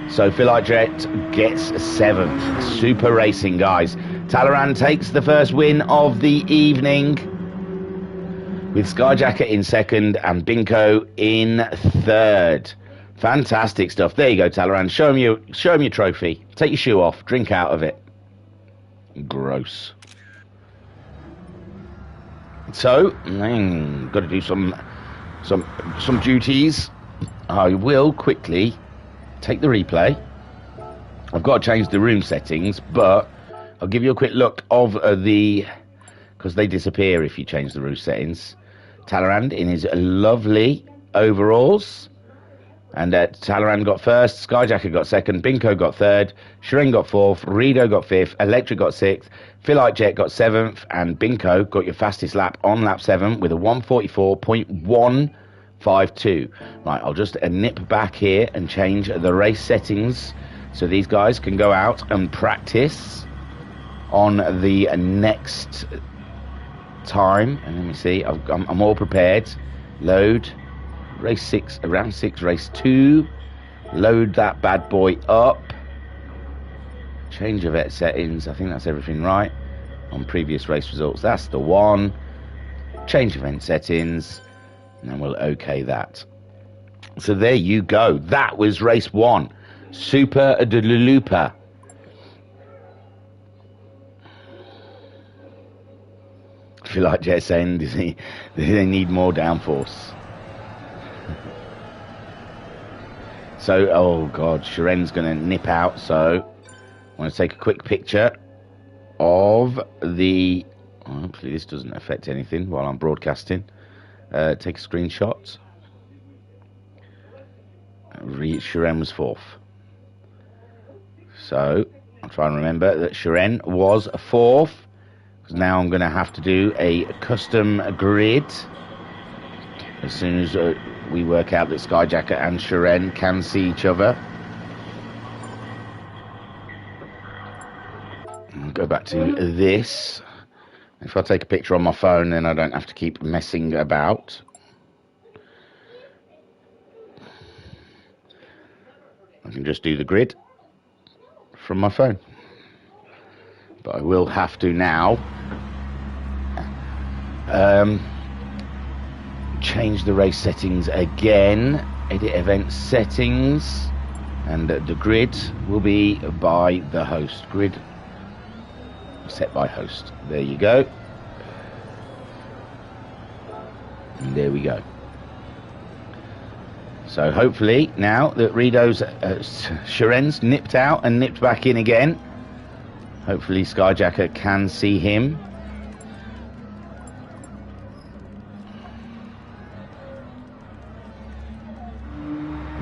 So Philite Jet gets seventh. Super racing, guys. Talleyrand takes the first win of the evening with Skyjacker in second and Binko in third. Fantastic stuff. There you go, Talleyrand. Show him your trophy. Take your shoe off. Drink out of it. Gross. So, got to do some duties. I will quickly take the replay. I've got to change the room settings, but I'll give you a quick look of because they disappear if you change the room settings. Talleyrand in his lovely overalls. And Talleyrand got first, Skyjacker got second, Binko got third, Shiren got fourth, Rido got fifth, Electric got sixth, Philite Jet got seventh, and Binko got your fastest lap on lap 7 with a 1:44.152. Right, I'll just nip back here and change the race settings so these guys can go out and practice on the next time. And let me see, I'm all prepared. Load. Race 6, round 6, race 2. Load that bad boy up. Change event settings. I think that's everything right. On previous race results, that's the one. Change event settings. And then we'll OK that. So there you go. That was race 1. Super de Lulupa. I feel like Jet saying, do they need more downforce? So, oh God, Shiren's going to nip out, so I want to take a quick picture of the... Oh, hopefully this doesn't affect anything while I'm broadcasting. Take a screenshot. Shiren was 4th. So, I'll try and remember that Shiren was 4th, because now I'm going to have to do a custom grid as soon as... we work out that Skyjacker and Shiren can see each other. I'll go back to this. If I take a picture on my phone, then I don't have to keep messing about. I can just do the grid from my phone. But I will have to now change the race settings again. Edit event settings, and the grid will be by the host. Grid set by host. There you go. And there we go. So hopefully now that Rido's Shiren's nipped out and nipped back in again, hopefully Skyjacker can see him.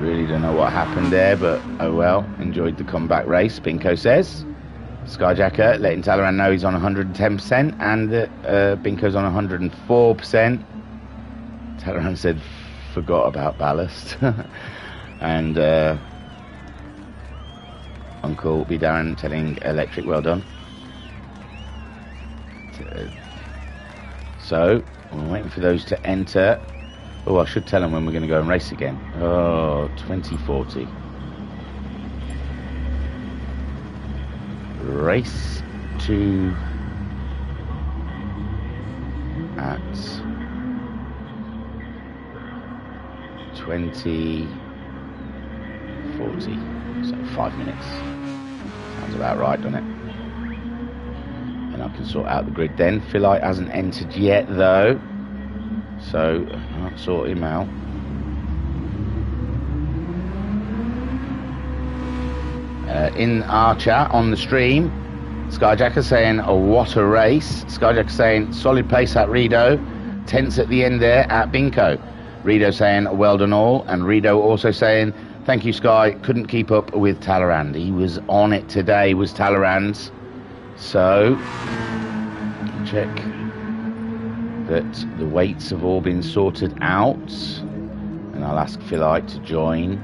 Really don't know what happened there, but oh well. Enjoyed the comeback race, Binko says. Skyjacker letting Talleyrand know he's on 110%, and Binko's on 104%. Talleyrand said, forgot about ballast. And Uncle B. Darren telling Electric, well done. So, we're waiting for those to enter. Oh, I should tell them when we're going to go and race again. Oh, 2040. Race 2 at 2040. So 5 minutes. Sounds about right, doesn't it? And I can sort out the grid then. Philite hasn't entered yet, though. So I'll sort him out. In our chat on the stream, Skyjacker saying, oh, what a race. Skyjacker saying, solid pace at Rido, tense at the end there at Binko. Rido saying, well done all. And Rido also saying, thank you, Sky, couldn't keep up with Talleyrand. He was on it today, was Talleyrand. So, check that the weights have all been sorted out, and I'll ask Philite to join.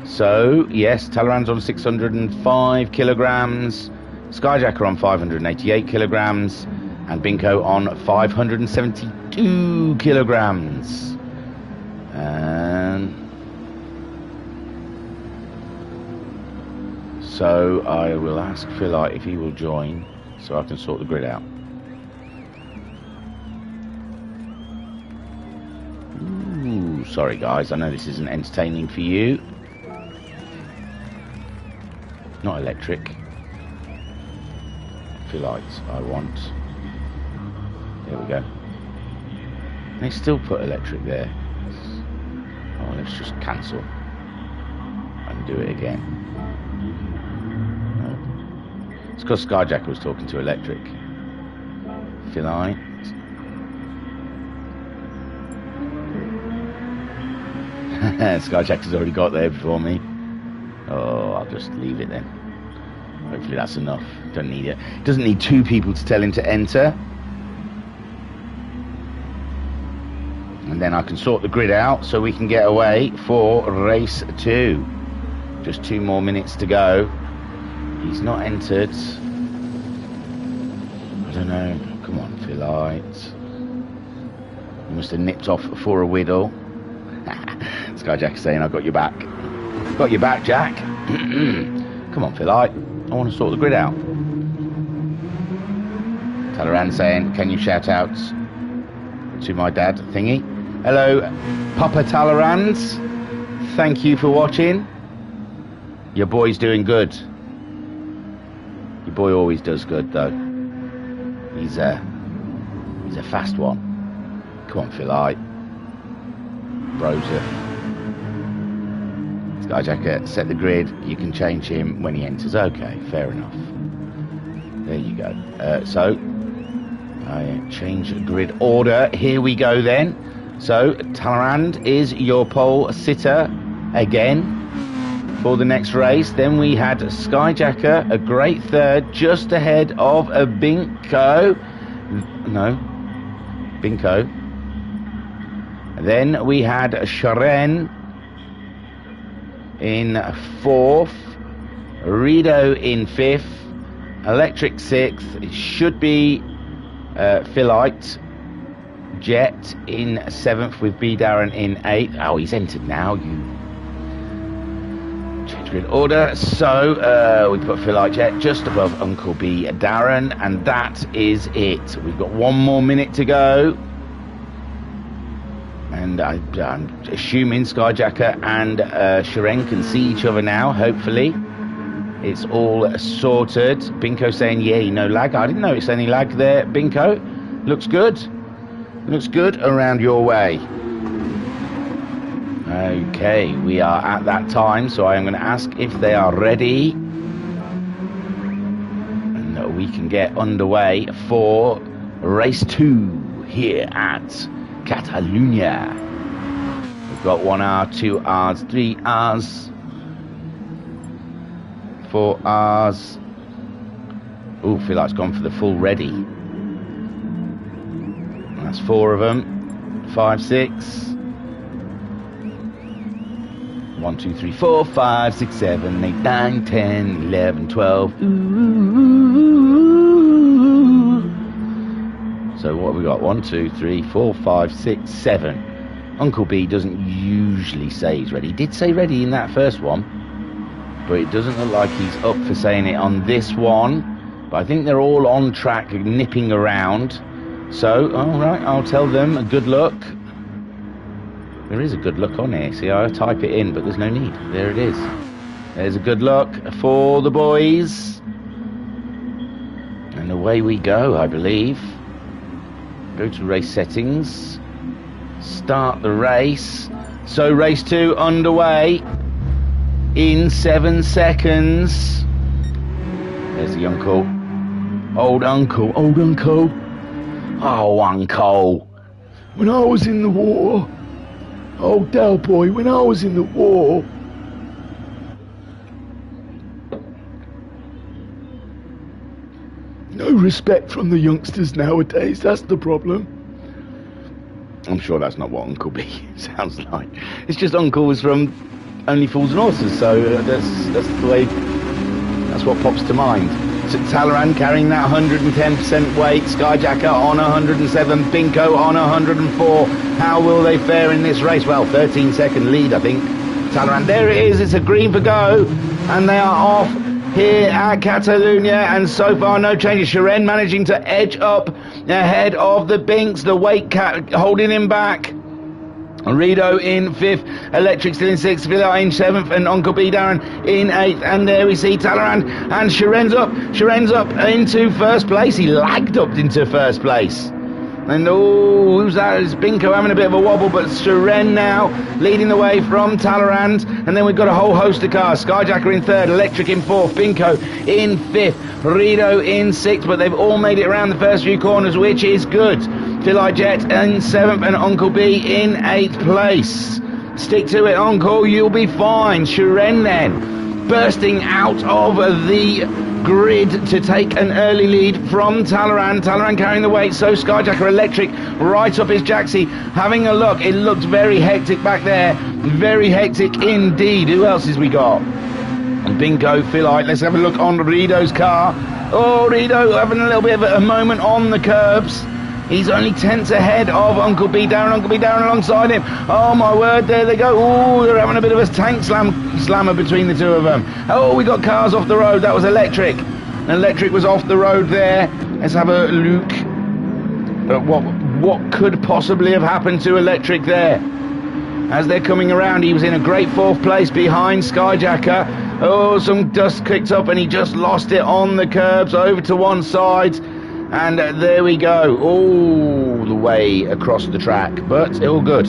So yes, Talleyrand's on 605 kilograms, Skyjacker on 588 kilograms, and Binko on 572 kilograms. And so I will ask Philite if he will join so I can sort the grid out. Sorry guys, I know this isn't entertaining for you. Not Electric. Philite I want. There we go. They still put electric there. Oh, let's just cancel and do it again. No. It's because Skyjacker was talking to electric. Phyllite. Skyjacker's already got there before me. Oh, I'll just leave it then. Hopefully that's enough. Don't need it. Doesn't need two people to tell him to enter. And then I can sort the grid out so we can get away for race 2. Just 2 more minutes to go. He's not entered. I don't know. Come on, Phyllite. He must have nipped off for a whittle. Skyjack saying, I've got your back. Got your back, Jack. Come on, Phyllite. I want to sort the grid out. Talleyrand saying, can you shout out to my dad thingy? Hello, Papa Talleyrand. Thank you for watching. Your boy's doing good. Your boy always does good, though. He's a fast one. Come on, Phyllite. Broser. Skyjacker, set the grid. You can change him when he enters. Okay, fair enough. There you go. So, I change grid order. Here we go then. So, Talleyrand is your pole sitter again for the next race. Then we had Skyjacker, a great third, just ahead of a Binko. No, Binko. Then we had Sharon in 4th, Rido in 5th, Electric 6th. It should be Phyllite, Jet in 7th with B Darren in 8th. Oh, he's entered now. You change grid order. So we put Phyllite Jet just above Uncle B Darren, and that is it. We've got 1 more minute to go. And I'm assuming Skyjacker and Sharon can see each other now, hopefully. It's all sorted. Binko saying, yay, no lag. I didn't notice any lag there, Binko. Looks good. Looks good around your way. Okay, we are at that time, so I am going to ask if they are ready. And we can get underway for race 2 here at Catalunya. We've got 1 hour, 2 hours, 3 hours, 4 hours. Oh, feel like it's gone for the full ready. That's 4 of them. 5, 6. 1, 2, 3, 4, 5, 6, 7, 8, 9, 10, 11, 12. So what have we got? 1, 2, 3, 4, 5, 6, 7. Uncle B doesn't usually say he's ready. He did say ready in that first one, but it doesn't look like he's up for saying it on this one. But I think they're all on track, nipping around. So, all right, I'll tell them a good luck. There is a good luck on here. See, I type it in, but there's no need. There it is. There's a good luck for the boys. And away we go, I believe. Go to race settings. Start the race. So race 2 underway in 7 seconds. There's the uncle. Old uncle. Old uncle. Oh, uncle. When I was in the war. Oh, Del boy, when I was in the war. No respect from the youngsters nowadays, that's the problem. I'm sure that's not what Uncle B sounds like. It's just Uncle was from Only Fools and Horses, so that's the way, that's what pops to mind. So Talleyrand carrying that 110% weight, Skyjacker on 107, Binko on 104. How will they fare in this race? Well, 13-second lead, I think. Talleyrand, there it is, it's a green for go, and they are off here at Catalunya, and so far no changes. Sharon managing to edge up ahead of the Binks, the weight cat holding him back. Rido in 5th, Electric still in 6th, Villa in 7th, and Uncle B Darren in 8th. And there we see Talleyrand, and Sharen's up into 1st place. He lagged up into 1st place. And who's that? It's Binko having a bit of a wobble, but Shiren now leading the way from Talleyrand. And then we've got a whole host of cars. Skyjacker in third, Electric in fourth, Binko in fifth, Rido in sixth, but they've all made it around the first few corners, which is good. Philae Jet in seventh and Uncle B in eighth place. Stick to it, Uncle, you'll be fine. Shiren then bursting out of the grid to take an early lead from Talleyrand. Talleyrand carrying the weight, so Skyjacker Electric right up his jacksie. Having a look, it looks very hectic back there. Very hectic indeed. Who else has we got? Bingo, Philae. Let's have a look on Rido's car. Oh, Rido having a little bit of a moment on the curbs. He's only tenths ahead of Uncle B Darren. Uncle B Darren alongside him. Oh my word, there they go. Oh, they're having a bit of a tank slammer between the two of them. Oh, we got cars off the road. That was Electric. Electric was off the road there. Let's have a look at what could possibly have happened to Electric there. As they're coming around, he was in a great fourth place behind Skyjacker. Oh, some dust kicked up and he just lost it on the curbs over to one side. And there we go, all the way across the track, but all good.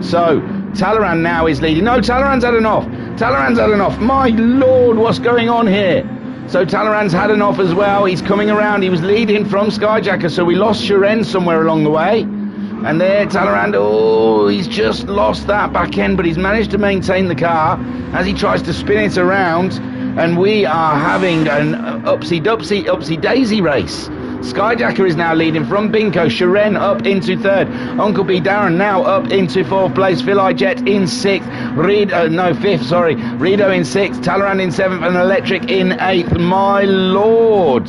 So, Talleyrand now is leading. No, Talleyrand's had enough. Talleyrand's had enough. My lord, what's going on here? So Talleyrand's had enough as well. He's coming around. He was leading from Skyjacker, so we lost Shiren somewhere along the way. And there, Talleyrand, oh, he's just lost that back end, but he's managed to maintain the car as he tries to spin it around. And we are having an upsy-daisy race. Skyjacker is now leading from Binko. Shiren up into third. Uncle B Darren now up into fourth place. Philae Jet in sixth. Fifth, sorry. Rido in sixth. Talleyrand in seventh and Electric in eighth. My lord.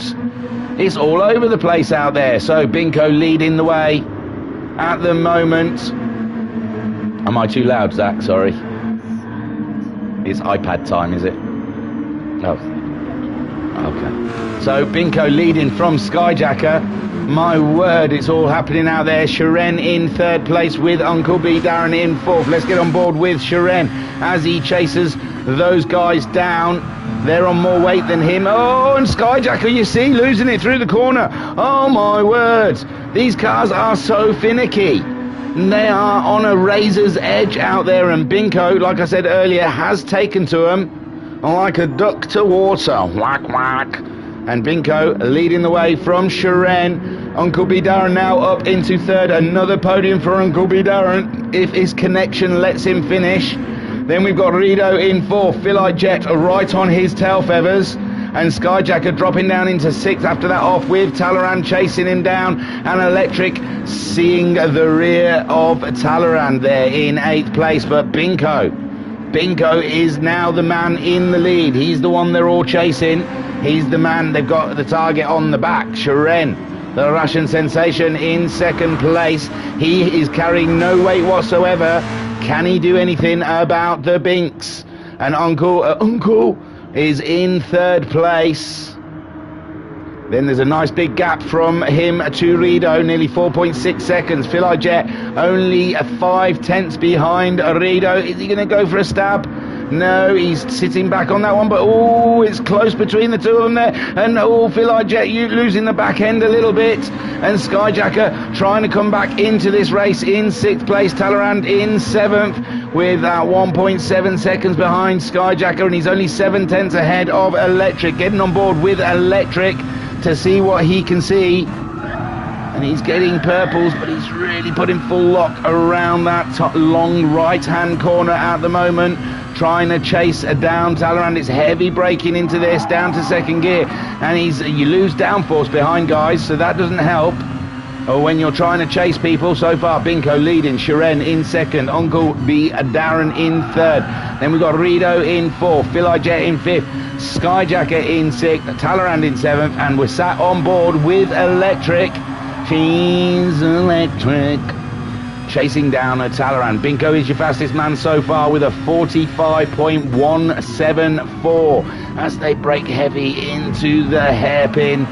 It's all over the place out there. So Binko leading the way at the moment. Am I too loud, Zach? Sorry. It's iPad time, is it? No. Okay. So Binko leading from Skyjacker. My word, it's all happening out there. Shiren in third place with Uncle B Darren in fourth. Let's get on board with Shiren as he chases those guys down. They're on more weight than him. Oh, and Skyjacker, you see, losing it through the corner. Oh my word. These cars are so finicky. They are on a razor's edge out there, and Binko, like I said earlier, has taken to them like a duck to water. Whack, whack. And Binko leading the way from Shiren. Uncle B Darren now up into third. Another podium for Uncle B Darren if his connection lets him finish. Then we've got Rido in fourth. Philae Jet right on his tail feathers. And Skyjacker dropping down into sixth after that, off with Talleyrand chasing him down. And Electric seeing the rear of Talleyrand there in eighth place. But Binko is now the man in the lead. He's the one they're all chasing. He's the man. They've got the target on the back. Shiren, the Russian sensation, in second place. He is carrying no weight whatsoever. Can he do anything about the Binks? And Uncle is in third place. Then there's a nice big gap from him to Rido, nearly 4.6 seconds. Philae Jet only 5/10 behind Rido. Is he going to go for a stab? No, he's sitting back on that one, but oh, it's close between the two of them there. And oh, Philae Jet, you losing the back end a little bit. And Skyjacker trying to come back into this race in sixth place. Talleyrand in seventh with 1.7 seconds behind Skyjacker, and he's only 7/10 ahead of Electric. Getting on board with Electric to see what he can see. And he's getting purples, but he's really putting full lock around that long right-hand corner at the moment, trying to chase down Talleyrand. It's heavy braking into this, down to second gear, and you lose downforce behind guys, so that doesn't help. Or when you're trying to chase people. So far, Binko leading, Shiren in second, Uncle B Darren in third. Then we've got Rido in fourth, Philae Jet in fifth, Skyjacker in sixth, Talleyrand in seventh, and we're sat on board with Electric. She's Electric. Chasing down a Talleyrand. Binko is your fastest man so far with a 45.174 as they brake heavy into the hairpin.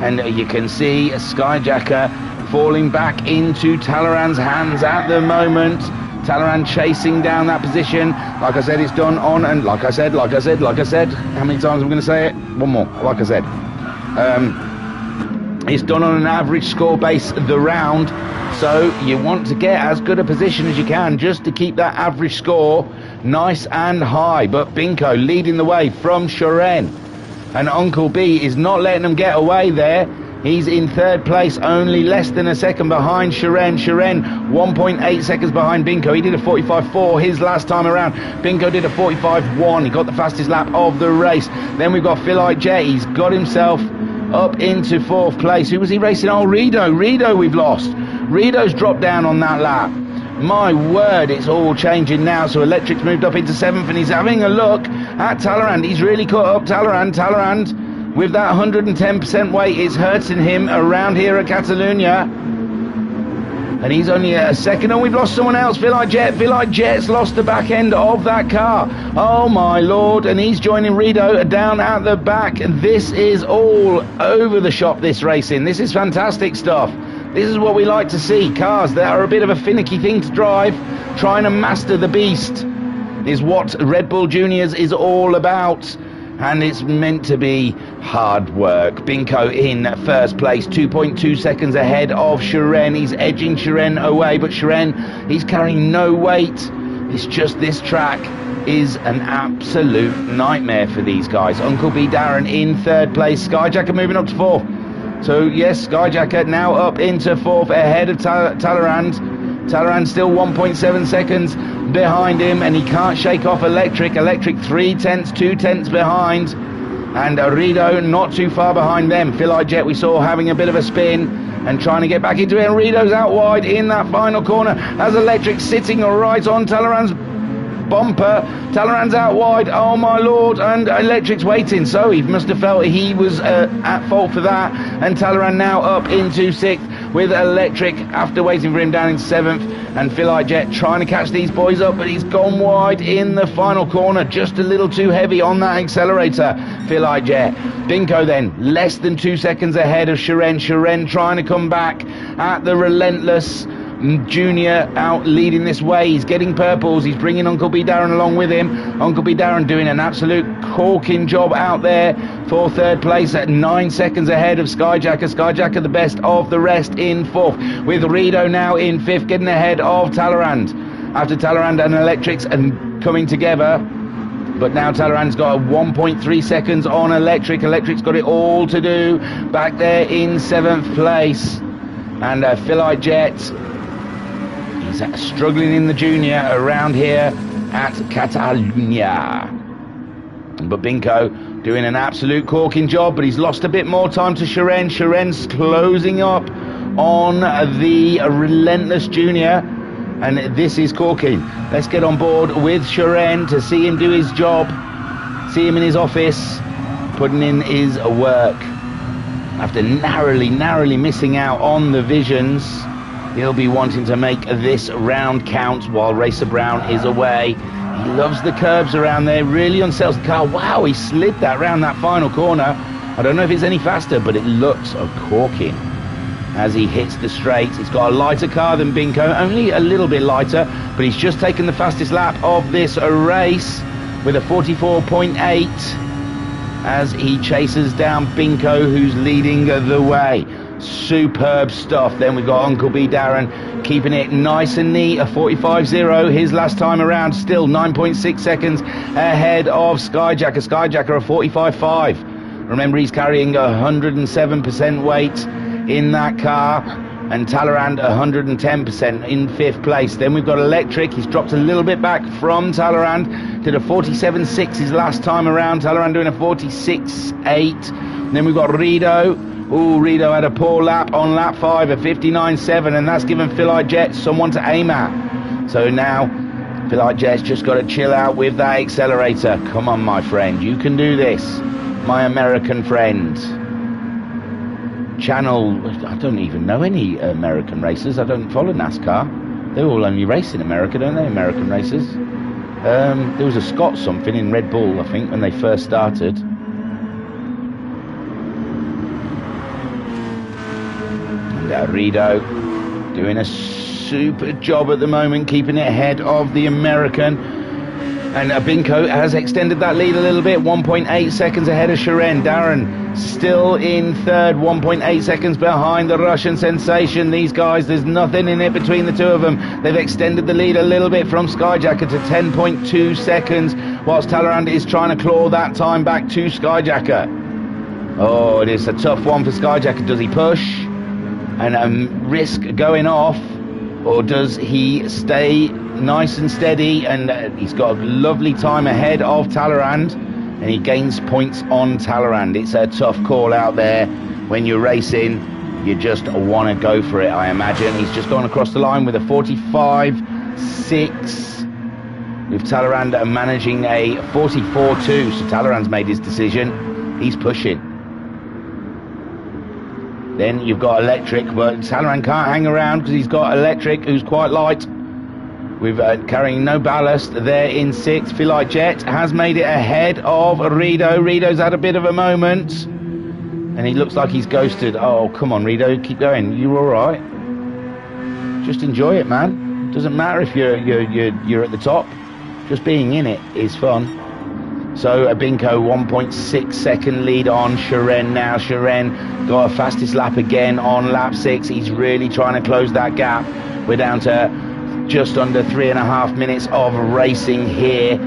And you can see Skyjacker falling back into Talleyrand's hands at the moment. Talleyrand chasing down that position. Like I said, it's done on, and like I said. How many times am I going to say it? One more, like I said. It's done on an average score base the round, so you want to get as good a position as you can just to keep that average score nice and high. But Binko leading the way from Shiren, and Uncle B is not letting them get away there. He's in third place, only less than a second behind Shiren. Shiren 1.8 seconds behind Binko. He did a 45.4 his last time around. Binko did a 45.1. He got the fastest lap of the race. Then we've got Philae Jet. He's got himself up into fourth place. Who was he racing? Oh, Rido we've lost. Rido's dropped down on that lap. My word, it's all changing now. So Electric's moved up into seventh, and he's having a look at Talleyrand. He's really caught up. Talleyrand with that 110% weight is hurting him around here at Catalunya. And he's only a second, and we've lost someone else. Philae Jet's lost the back end of that car. Oh my lord, and he's joining Rido down at the back. This is all over the shop, this racing. This is fantastic stuff. This is what we like to see. Cars that are a bit of a finicky thing to drive, trying to master the beast, is what Red Bull Juniors is all about. And it's meant to be hard work. Binko in first place, 2.2 seconds ahead of Shiren. He's edging Shiren away, but Shiren, he's carrying no weight. It's just this track is an absolute nightmare for these guys. Uncle B Darren in third place. Skyjacker moving up to fourth. So yes, Skyjacker now up into fourth ahead of Talleyrand. Talleyrand still 1.7 seconds behind him, and he can't shake off Electric. Electric 2/10 behind, and Rido not too far behind them. Philae Jet we saw having a bit of a spin and trying to get back into it, and Rido's out wide in that final corner as Electric sitting right on Talleyrand's bumper. Talleyrand's out wide, oh my lord, and Electric's waiting, so he must have felt he was at fault for that. And Talleyrand now up into sixth with Electric after waiting for him down in seventh, and Philae Jet trying to catch these boys up, but he's gone wide in the final corner, just a little too heavy on that accelerator. Philae Jet. Binko then less than 2 seconds ahead of Shiren. Shiren trying to come back at the relentless Junior out leading this way. He's getting purples. He's bringing Uncle B Darren along with him. Uncle B Darren doing an absolute corking job out there for third place at 9 seconds ahead of Skyjacker. Skyjacker the best of the rest in fourth, with Rido now in fifth, getting ahead of Talleyrand. After Talleyrand and Electrics and coming together, but now Talleyrand's got a 1.3 seconds on Electric. Electric's got it all to do back there in seventh place. And Philae Jet, he's struggling in the junior around here at Catalunya. But Binko doing an absolute corking job, but he's lost a bit more time to Shiren. Shiren's closing up on the relentless junior, and this is corking. Let's get on board with Shiren to see him do his job, see him in his office, putting in his work. After narrowly missing out on the visions, he'll be wanting to make this round count while Racer Brown is away. He loves the curbs around there, really unsettles the car. Wow, he slid that round that final corner. I don't know if it's any faster, but it looks a corking as he hits the straights. He's got a lighter car than Binko, only a little bit lighter, but he's just taken the fastest lap of this race with a 44.8 as he chases down Binko, who's leading the way. Superb stuff. Then we've got Uncle B Darren keeping it nice and neat, a 45.0 his last time around, still 9.6 seconds ahead of Skyjacker. Skyjacker a 45.5. Remember, he's carrying 107% weight in that car, and Talleyrand 110% in fifth place. Then we've got Electric. He's dropped a little bit back from Talleyrand, did a 47.6 his last time around. Talleyrand doing a 46.8. Then we've got Rido. Ooh, Rido had a poor lap on lap 5, a 59.7, and that's given Philae Jet someone to aim at. So now Philae Jet's just got to chill out with that accelerator. Come on, my friend, you can do this, my American friend. Channel, I don't even know any American racers. I don't follow NASCAR. They all only race in America, don't they, American racers? There was a Scott something in Red Bull, I think, when they first started. Rido doing a super job at the moment, keeping it ahead of the American. And Binko has extended that lead a little bit, 1.8 seconds ahead of Shiren. Darren still in third, 1.8 seconds behind the Russian sensation. These guys, there's nothing in it between the two of them. They've extended the lead a little bit from Skyjacker to 10.2 seconds, whilst Talleyrand is trying to claw that time back to Skyjacker. Oh, it is a tough one for Skyjacker. Does he push and risk going off, or does he stay nice and steady? And he's got a lovely time ahead of Talleyrand, and he gains points on Talleyrand. It's a tough call out there. When you're racing, you just want to go for it, I imagine. He's just gone across the line with a 45.6, with Talleyrand managing a 44.2. So Talleyrand's made his decision. He's pushing. Then you've got Electric, but Talleyrand can't hang around because he's got Electric, who's quite light, with carrying no ballast. There in sixth. Philae Jet has made it ahead of Rido. Rido's had a bit of a moment, and he looks like he's ghosted. Oh, come on, Rido, keep going. You're all right. Just enjoy it, man. Doesn't matter if you're at the top. Just being in it is fun. So Binko 1.6 second lead on Shiren now. Shiren got a fastest lap again on lap 6. He's really trying to close that gap. We're down to just under 3.5 minutes of racing here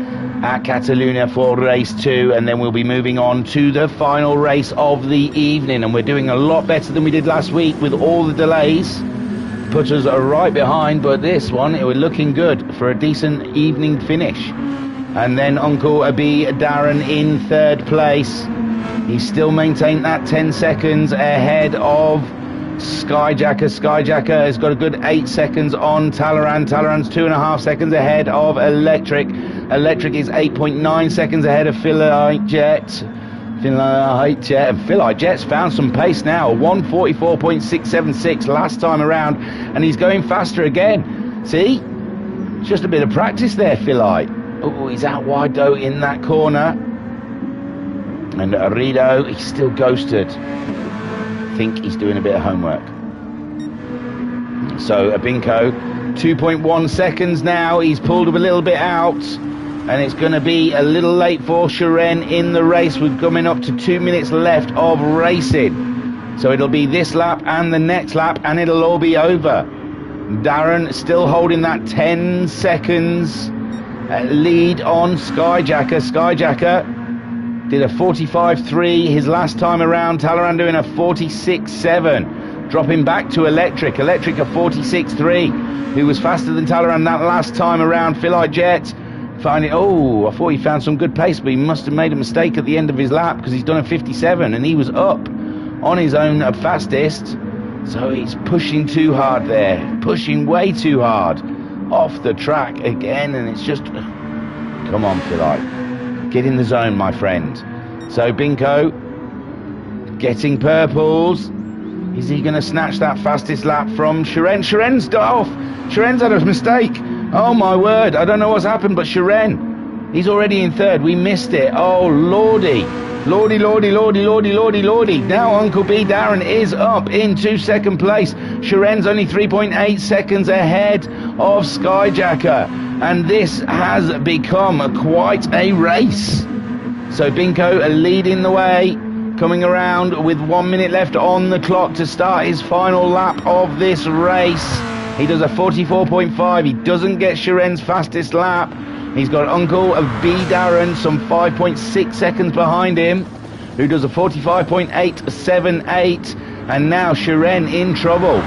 at Catalunya for race 2, and then we'll be moving on to the final race of the evening. And we're doing a lot better than we did last week with all the delays. Put us right behind, but this one, we're looking good for a decent evening finish. And then Uncle Abi Darren in third place. He's still maintained that 10 seconds ahead of Skyjacker. Skyjacker has got a good 8 seconds on Talleyrand. Talleyrand's 2.5 seconds ahead of Electric. Electric is 8.9 seconds ahead of Philae Jet. Philae Jet's found some pace now. 1:44.676 last time around, and he's going faster again. See? Just a bit of practice there, Philae. Oh, he's out wide though in that corner. And Rido, he's still ghosted. I think he's doing a bit of homework. So Binko, 2.1 seconds now. He's pulled a little bit out, and it's going to be a little late for Shiren in the race. We're coming up to 2 minutes left of racing. So it'll be this lap and the next lap, and it'll all be over. Darren still holding that 10 seconds lead on Skyjacker. Skyjacker did a 45.3 his last time around. Talleyrand doing a 46.7, dropping back to Electric. Electric a 46.3, who was faster than Talleyrand that last time around. Philae Jet finding, oh, I thought he found some good pace, but he must have made a mistake at the end of his lap, because he's done a 57 and he was up on his own fastest. So he's pushing too hard there, pushing way too hard off the track again, and it's just, come on, Philae, get in the zone, my friend. So Binko getting purples. Is he going to snatch that fastest lap from Shiren? Shiren's off. Shiren's had a mistake. Oh my word, I don't know what's happened, but Shiren, he's already in third. We missed it. Oh lordy, lordy, lordy, lordy, lordy, lordy, lordy. Now Uncle B Darren is up into second place. Shiren's only 3.8 seconds ahead of Skyjacker, and this has become quite a race. So Binko leading the way, coming around with 1 minute left on the clock to start his final lap of this race. He does a 44.5. He doesn't get Shiren's fastest lap. He's got Uncle B Darren some 5.6 seconds behind him, who does a 45.878. And now Shiren in trouble,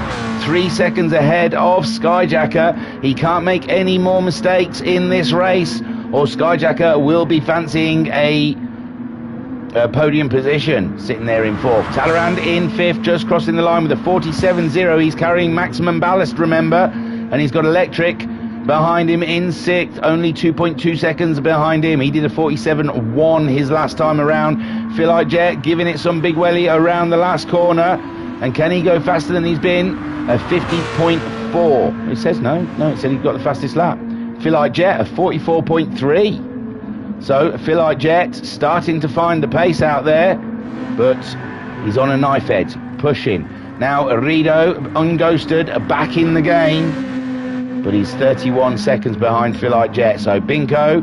3 seconds ahead of Skyjacker. He can't make any more mistakes in this race, or Skyjacker will be fancying a podium position, sitting there in fourth. Talleyrand in fifth, just crossing the line with a 47.0. He's carrying maximum ballast, remember, and he's got Electric behind him in sixth, only 2.2 seconds behind him. He did a 47.1 his last time around. Philae Jet giving it some big welly around the last corner, and can he go faster than he's been? A 50.4. It says no, it said he got the fastest lap. Philae Jet a 44.3. So Philae Jet starting to find the pace out there, but he's on a knife edge, pushing. Now Rido, unghosted, back in the game, but he's 31 seconds behind Philae Jet. So Binko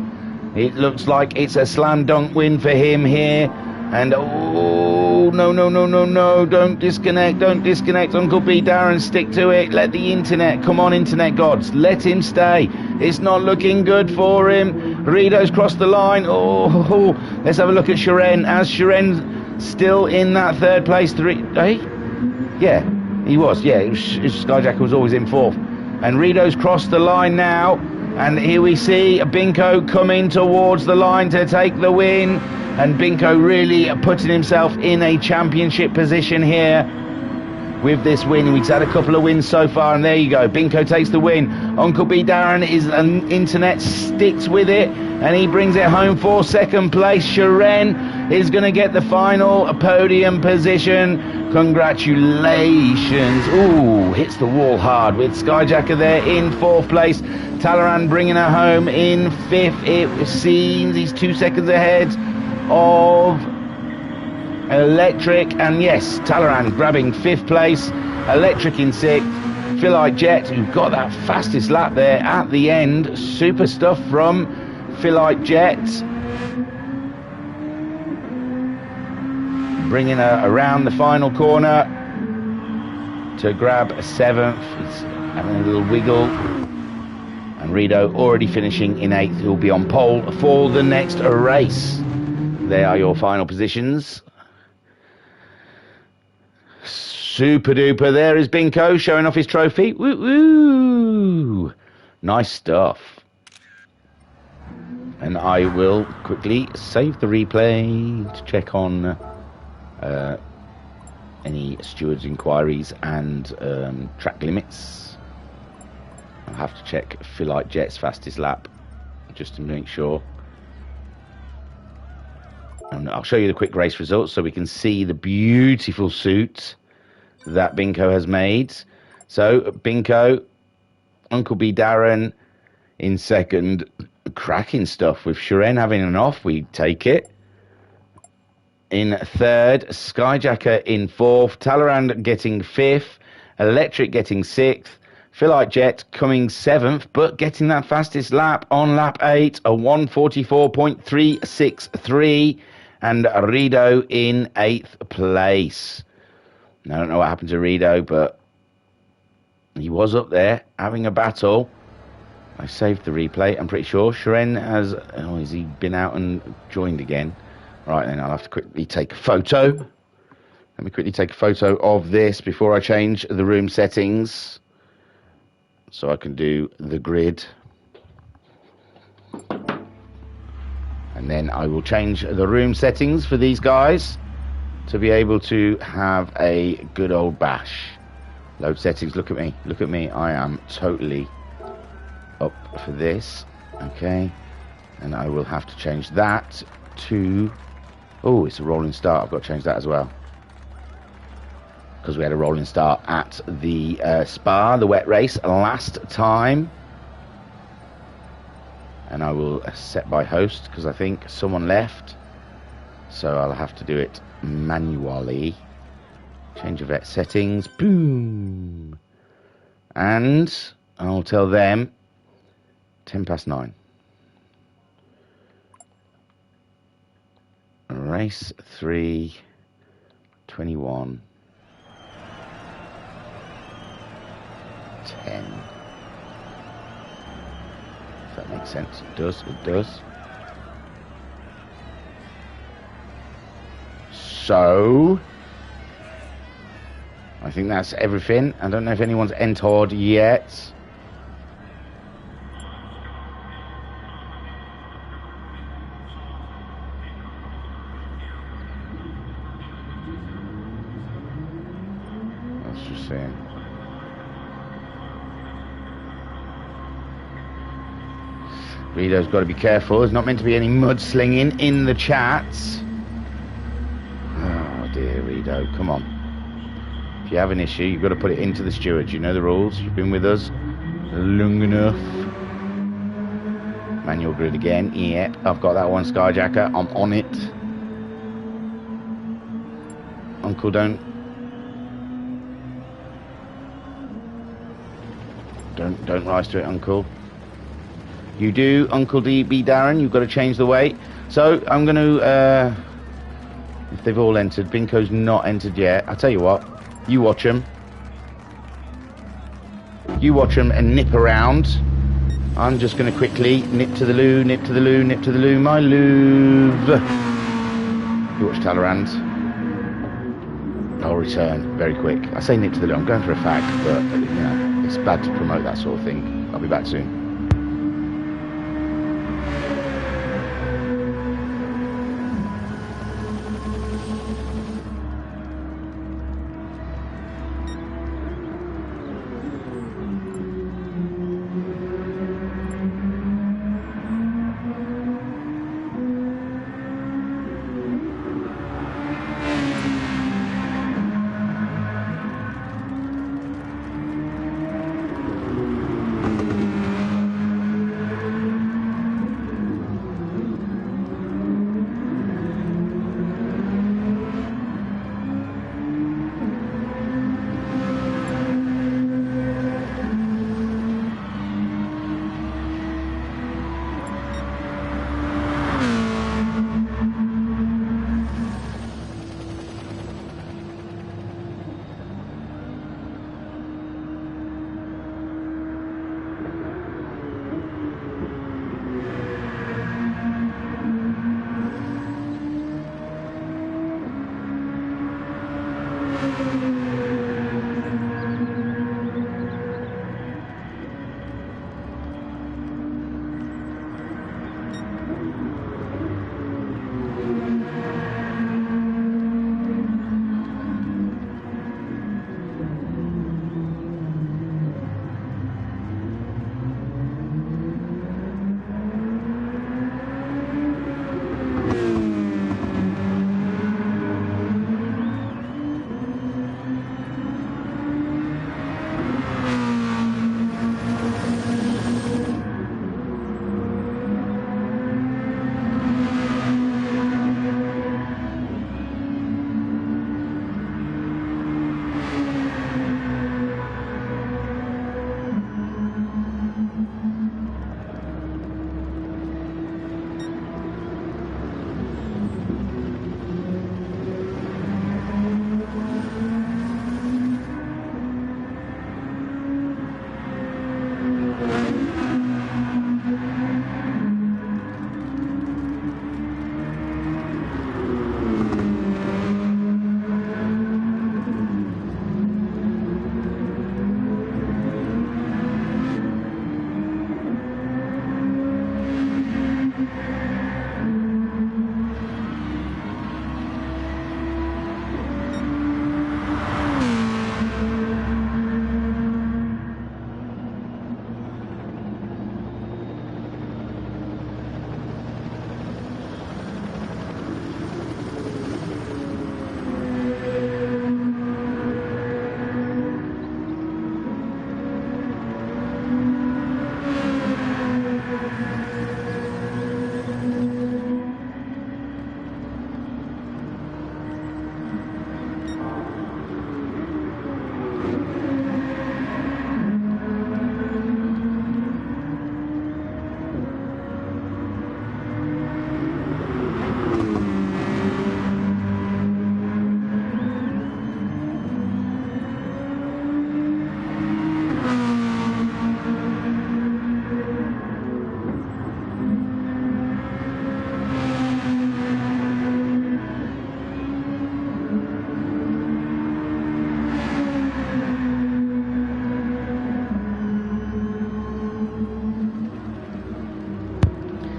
It looks like it's a slam dunk win for him here. And oh, no, don't disconnect, Uncle B, Darren, stick to it. Let the internet, come on, internet gods, let him stay. It's not looking good for him. Rido's crossed the line. Oh, let's have a look at Shiren. As Shiren still in that third place, yeah, he was, yeah, Skyjacker was always in fourth. And Rido's crossed the line now. And here we see Binko coming towards the line to take the win. And Binko really putting himself in a championship position here with this win. He's had a couple of wins so far, and there you go. Binko takes the win. Uncle B Darren is internet sticks with it, and he brings it home for second place. Shiren is going to get the final podium position. Congratulations. Ooh, hits the wall hard with Skyjacker there in fourth place. Talaran bringing her home in fifth. It seems he's 2 seconds ahead of Electric, and yes, Talaran grabbing fifth place, Electric in sixth, Philite Jet, who got that fastest lap there at the end. Super stuff from Philite Jet, bringing her around the final corner to grab seventh. He's having a little wiggle. And Rido already finishing in eighth, who'll be on pole for the next race. There are your final positions. Super duper. There is Binko showing off his trophy. Woo woo. Nice stuff. And I will quickly save the replay to check on any stewards' inquiries and track limits. I'll have to check Philite Jet's fastest lap just to make sure. And I'll show you the quick race results so we can see the beautiful suit that Binko has made. So Binko, Uncle B Darren in second. Cracking stuff with Shiren having an off. We take it. In third, Skyjacker in fourth. Talaran getting fifth. Electric getting sixth. Philite Jet coming seventh, but getting that fastest lap on lap 8, a 1:44.363, and Rido in 8th place. I don't know what happened to Rido, but he was up there having a battle. I saved the replay, I'm pretty sure. Shiren has... Oh, has he been out and joined again? Right, then I'll have to quickly take a photo. Let me quickly take a photo of this before I change the room settings, so I can do the grid. And then I will change the room settings for these guys to be able to have a good old bash. Load settings, look at me, I am totally up for this. Okay, and I will have to change that to... Oh, it's a rolling start, I've got to change that as well, because we had a rolling start at the Spa, the wet race, last time. And I will set by host, because I think someone left. So I'll have to do it manually. Change of vet settings. Boom. And I'll tell them 9:10. Race 3, 21. 10. If that makes sense. It does. So I think that's everything. I don't know if anyone's entered yet. Let's just see. Rido's got to be careful. There's not meant to be any mudslinging in the chats. Oh dear, Rido, come on. If you have an issue, you've got to put it into the stewards. You know the rules. You've been with us long enough. Manual grid again. Yep, I've got that one, Skyjacker. I'm on it. Uncle, don't rise to it, Uncle. You do, Uncle DB Darren. You've got to change the weight. So I'm going to, if they've all entered, Binko's not entered yet. I'll tell you what, you watch them. You watch them and nip around. I'm just going to quickly nip to the loo, nip to the loo, nip to the loo, my Louvre. You watch Talleyrand. I'll return very quick. I say nip to the loo, I'm going for a fag, but you know, it's bad to promote that sort of thing. I'll be back soon.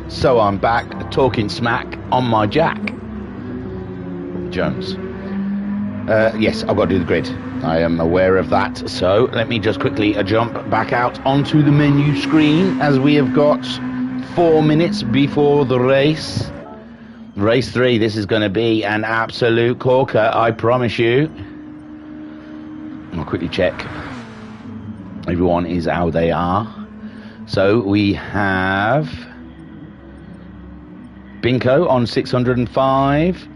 So I'm back talking smack on my Jack Jones. Yes, I've got to do the grid. I am aware of that. So let me just quickly jump back out onto the menu screen as we have got 4 minutes before the race. Race 3, this is going to be an absolute corker, I promise you. I'll quickly check. Everyone is how they are. So we have Binko on 605,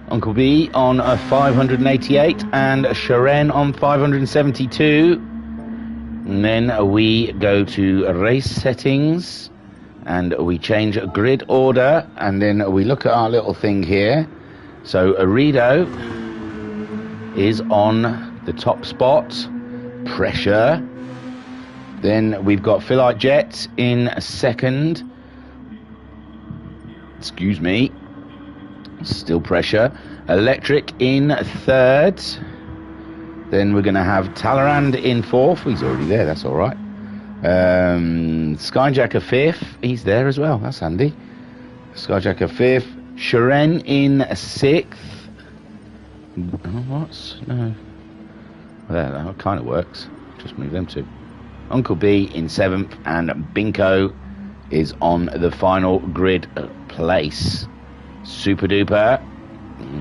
Uncle B on 588, and Sharen on 572. And then we go to race settings, and we change grid order, and then we look at our little thing here. So Arido is on the top spot, pressure. Then we've got Philite Jet in second. Excuse me. Still pressure. Electric in third. Then we're going to have Talleyrand in fourth. He's already there, that's all right. Skyjacker fifth. He's there as well, that's handy. Skyjacker fifth. Sharon in sixth. What's? No. Well, that kind of works. Just move them two. Uncle B in seventh, and Binko is on the final grid place. Super duper.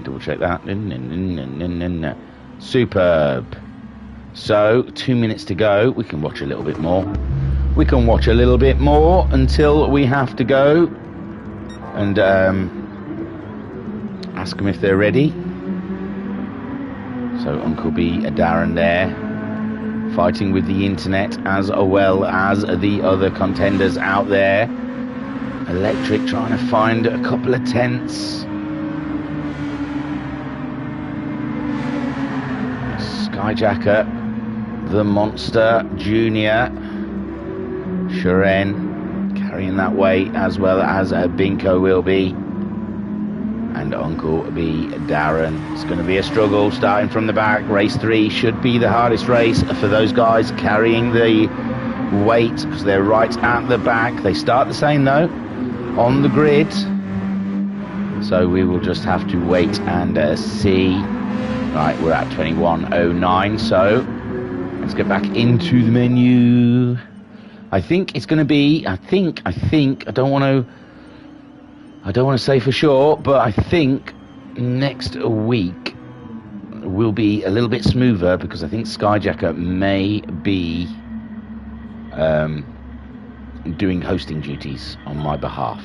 Double check that. Superb. So 2 minutes to go. We can watch a little bit more. We can watch a little bit more until we have to go and ask them if they're ready. So Uncle B, Darren there, fighting with the internet as well as the other contenders out there. Electric trying to find a couple of tenths. Skyjacker, the Monster Junior, Sharon carrying that weight as well as Binko will be. And Uncle B, Darren. It's going to be a struggle starting from the back. Race 3 should be the hardest race for those guys carrying the weight because they're right at the back. They start the same though on the grid. So we will just have to wait and see. Right, we're at 21:09. So let's get back into the menu. I think it's going to be, I think, I don't want to say for sure, but I think next week will be a little bit smoother because I think Skyjacker may be doing hosting duties on my behalf.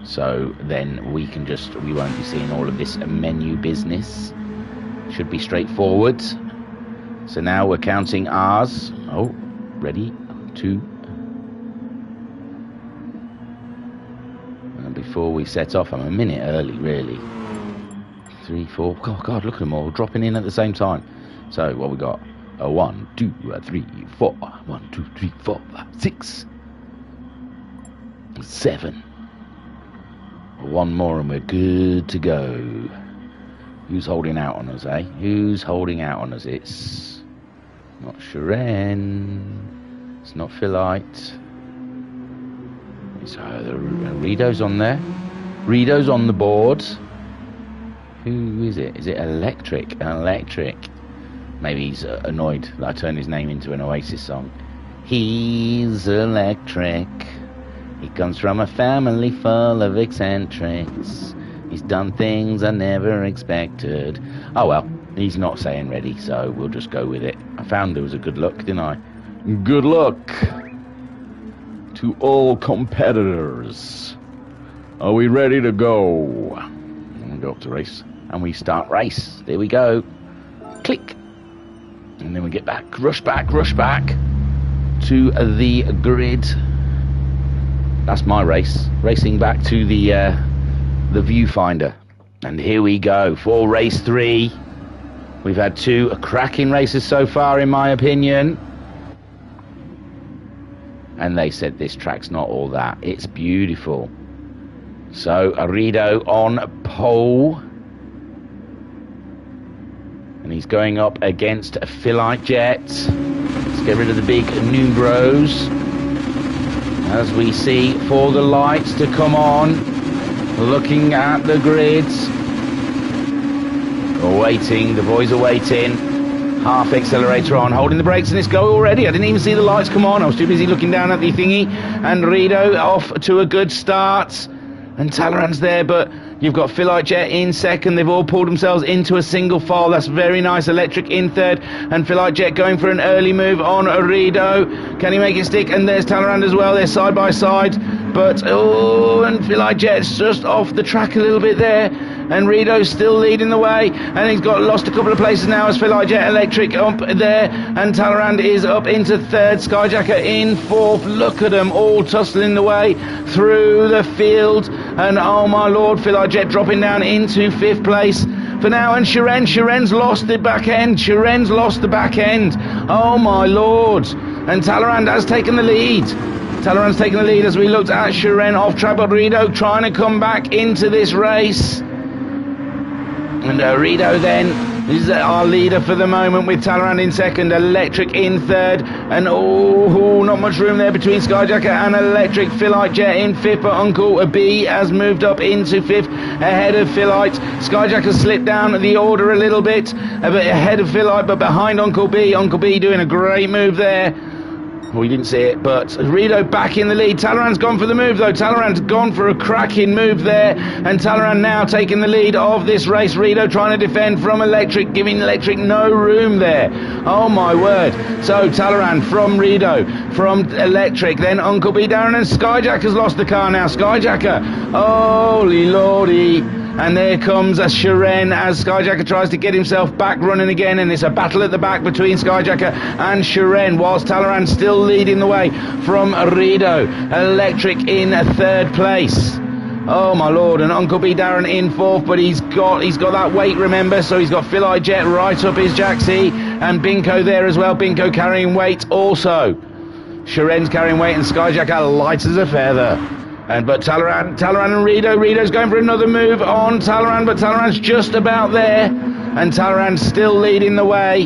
So then we won't be seeing all of this menu business. Should be straightforward. So now we're counting ours. Oh, ready? 2. And before we set off, I'm a minute early, really. 3, 4. Oh, God, look at them all dropping in at the same time. So what we got? 1, 2, 3, 4. 1, 2, 3, 4, 5, 6, 7. One more and we're good to go. Who's holding out on us, eh? Who's holding out on us? It's not Sharon. It's not Philite. It's Rido's on there. Rido's on the board. Who is it? Is it Electric? Electric. Maybe he's annoyed that I turned his name into an Oasis song. He's electric. He comes from a family full of eccentrics. He's done things I never expected. Oh well, he's not saying ready, so we'll just go with it. I found there was a good luck, didn't I? Good luck to all competitors. Are we ready to go? And we go up to race, and we start race. There we go. Click. And then we get back, rush back to the grid. That's my race. Racing back to the viewfinder. And here we go for race 3. We've had 2 cracking races so far, in my opinion. And they said this track's not all that. It's beautiful. So Arido on pole. And he's going up against Philite Jet. Let's get rid of the big Numbros. As we see for the lights to come on. Looking at the grids. Waiting, the boys are waiting. Half accelerator on, holding the brakes, and it's go already. I didn't even see the lights come on. I was too busy looking down at the thingy. And Rido off to a good start. And Talleyrand's there, but you've got Philite Jet in second. They've all pulled themselves into a single file. That's very nice. Electric in third. And Philite Jet going for an early move on Arido. Can he make it stick? And there's Talleyrand as well. They're side by side. But, oh, and Philite Jet's just off the track a little bit there. and Rido's still leading the way, and he's got lost a couple of places now as Philae Jet Electric up there, and Talleyrand is up into third, Skyjacker in fourth. Look at them all tussling the way through the field, and oh my lord, Philae Jet dropping down into fifth place for now, and Shiren's lost the back end. Shiren's lost the back end. Oh my lord. And Talleyrand has taken the lead. Talleyrand's taken the lead as we looked at Shiren off track, but Rido trying to come back into this race. And Rido then is our leader for the moment, with Talleyrand in second, Electric in third, and oh, not much room there between Skyjacker and Electric. Philae Jet in fifth, but Uncle B has moved up into fifth ahead of Philae. Skyjacker slipped down the order a little bit, but ahead of Philae, but behind Uncle B. Uncle B doing a great move there. We didn't see it, but Rido back in the lead. Talleyrand's gone for the move, though. Talleyrand's gone for a cracking move there, and Talleyrand now taking the lead of this race. Rido trying to defend from Electric, giving Electric no room there. Oh, my word. So, Talleyrand from Rido, from Electric, then Uncle B, Darren, and Skyjacker's lost the car now. Skyjacker, holy lordy. And there comes a Shiren as Skyjacker tries to get himself back running again, and it's a battle at the back between Skyjacker and Shiren, whilst Talleyrand still leading the way from Rido. Electric in third place. Oh my lord, and Uncle B Darren in fourth, but he's got that weight, remember, so he's got Philae Jet right up his jacksie, and Binko there as well. Binko carrying weight also. Shiren's carrying weight, and Skyjacker light as a feather. But Talleyrand and Rido's going for another move on Talleyrand, but Talleyrand's just about there, and Talleyrand's still leading the way.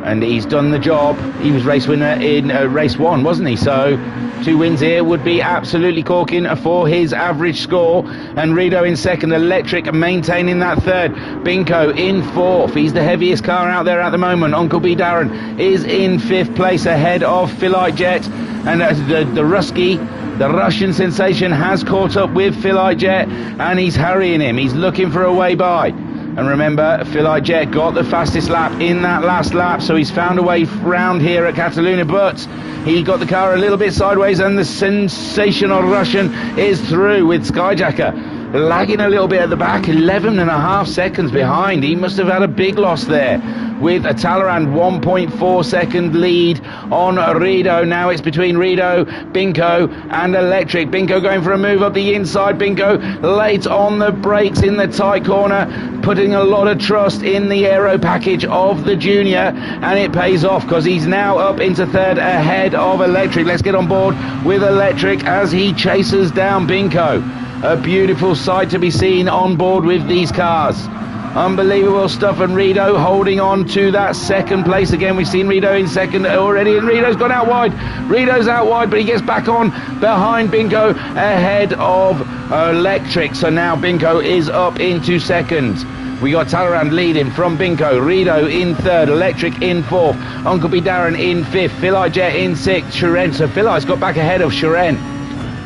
And he's done the job. He was race winner in race one, wasn't he? So 2 wins here would be absolutely corking for his average score. And Rido in second, Electric maintaining that third. Binko in fourth. He's the heaviest car out there at the moment. Uncle B Darren is in fifth place ahead of Philae Jet. And the Rusky, the Russian sensation, has caught up with Philae Jet, and he's harrying him. He's looking for a way by. And remember, Philae Jet got the fastest lap in that last lap, so he's found a way round here at Catalunya, but he got the car a little bit sideways, and the sensational Russian is through with Skyjacker lagging a little bit at the back, 11.5 seconds behind. He must have had a big loss there, with a Talleyrand 1.4 second lead on Rido. Now it's between Rido, Binko and Electric. Binko going for a move up the inside. Binko late on the brakes in the tight corner, putting a lot of trust in the aero package of the junior, and it pays off because he's now up into third ahead of Electric. Let's get on board with Electric as he chases down Binko. A beautiful sight to be seen on board with these cars. Unbelievable stuff, and Rido holding on to that second place again. We've seen Rido in second already, and Rido's gone out wide. Rido's out wide, but he gets back on behind Binko ahead of Electric. So now Binko is up into second. We got Talleyrand leading from Binko, Rido in third, Electric in fourth, Uncle B Darren in fifth, Philae Jet in sixth, Shiren. So Philae's got back ahead of Shiren.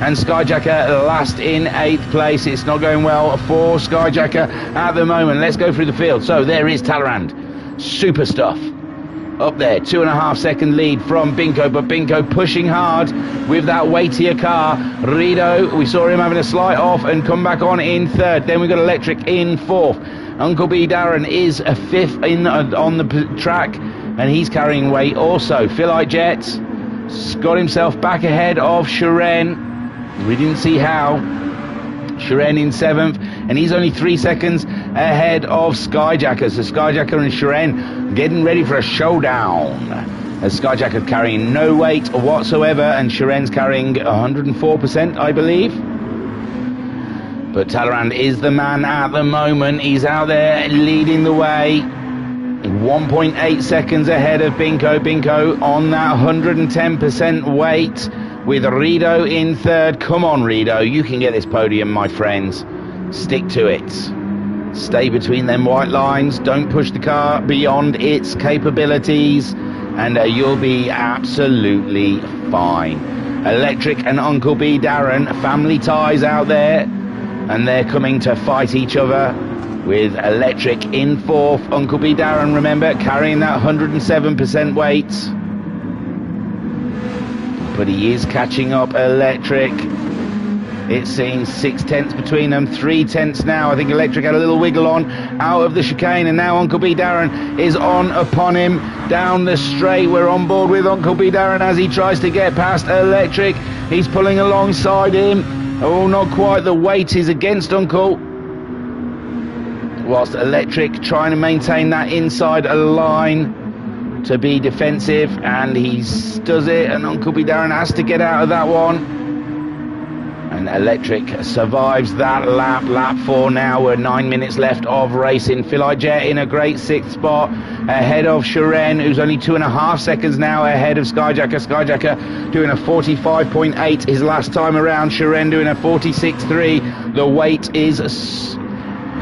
And Skyjacker last in 8th place. It's not going well for Skyjacker at the moment. Let's go through the field. So there is Talleyrand. Super stuff. Up there, 2.5 second lead from Binko, but Binko pushing hard with that weightier car. Rido, we saw him having a slight off and come back on in third. Then we've got Electric in fourth. Uncle B Darren is a fifth on the track, and he's carrying weight also. Philae Jet got himself back ahead of Shiren. We didn't see how. Shiren in 7th, and he's only 3 seconds ahead of Skyjacker. So Skyjacker and Shiren getting ready for a showdown. As Skyjacker carrying no weight whatsoever, and Shiren's carrying 104%, I believe. But Talleyrand is the man at the moment. He's out there leading the way. 1.8 seconds ahead of Binko. Binko on that 110% weight, with Rido in third. Come on, Rido, you can get this podium, my friends. Stick to it. Stay between them white lines. Don't push the car beyond its capabilities, and you'll be absolutely fine. Electric and Uncle B Darren, family ties out there, and they're coming to fight each other, with Electric in fourth. Uncle B Darren, remember, carrying that 107% weight. But he is catching up Electric. It seems 6 tenths between them, 3 tenths now. I think Electric had a little wiggle on out of the chicane, and now Uncle B Darren is on upon him down the straight. We're on board with Uncle B Darren as he tries to get past Electric. He's pulling alongside him. Oh, not quite. The weight is against Uncle. Whilst Electric trying to maintain that inside line to be defensive, and he does it, and Uncle B Darren has to get out of that one. And Electric survives that lap. Lap 4 now. We're 9 minutes left of racing. Philae Jet in a great 6th spot ahead of Shiren, who's only 2.5 seconds now ahead of Skyjacker. Skyjacker doing a 45.8 his last time around. Shiren doing a 46.3. The weight is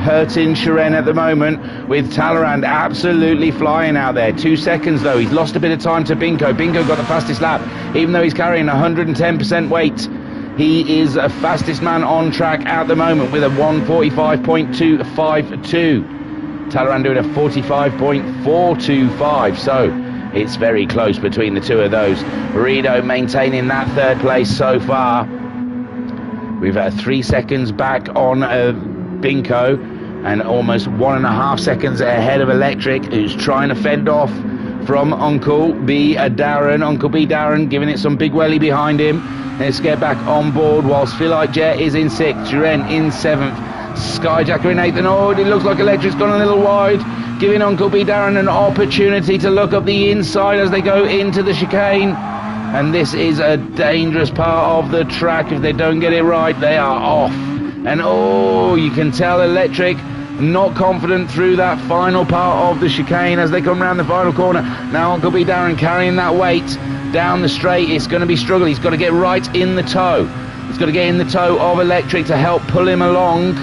hurting Shiren at the moment, with Talleyrand absolutely flying out there. 2 seconds though. He's lost a bit of time to Binko. Binko got the fastest lap, even though he's carrying 110% weight. He is the fastest man on track at the moment with a 1:45.252. Talleyrand doing a 45.425. So it's very close between the two of those. Rido maintaining that 3rd place so far. We've 3 seconds back on Binko, and almost 1.5 seconds ahead of Electric, who's trying to fend off from Uncle B Darren. Uncle B Darren giving it some big welly behind him. Let's get back on board whilst Philae Jet is in 6th, Shiren in 7th, Skyjacker in 8th, and oh, it looks like Electric's gone a little wide, giving Uncle B Darren an opportunity to look up the inside as they go into the chicane. And this is a dangerous part of the track. If they don't get it right, they are off. And oh, you can tell Electric not confident through that final part of the chicane as they come around the final corner. Now Uncle B Darren carrying that weight down the straight. It's going to be struggle. He's got to get right in the toe. He's got to get in the toe of Electric to help pull him along,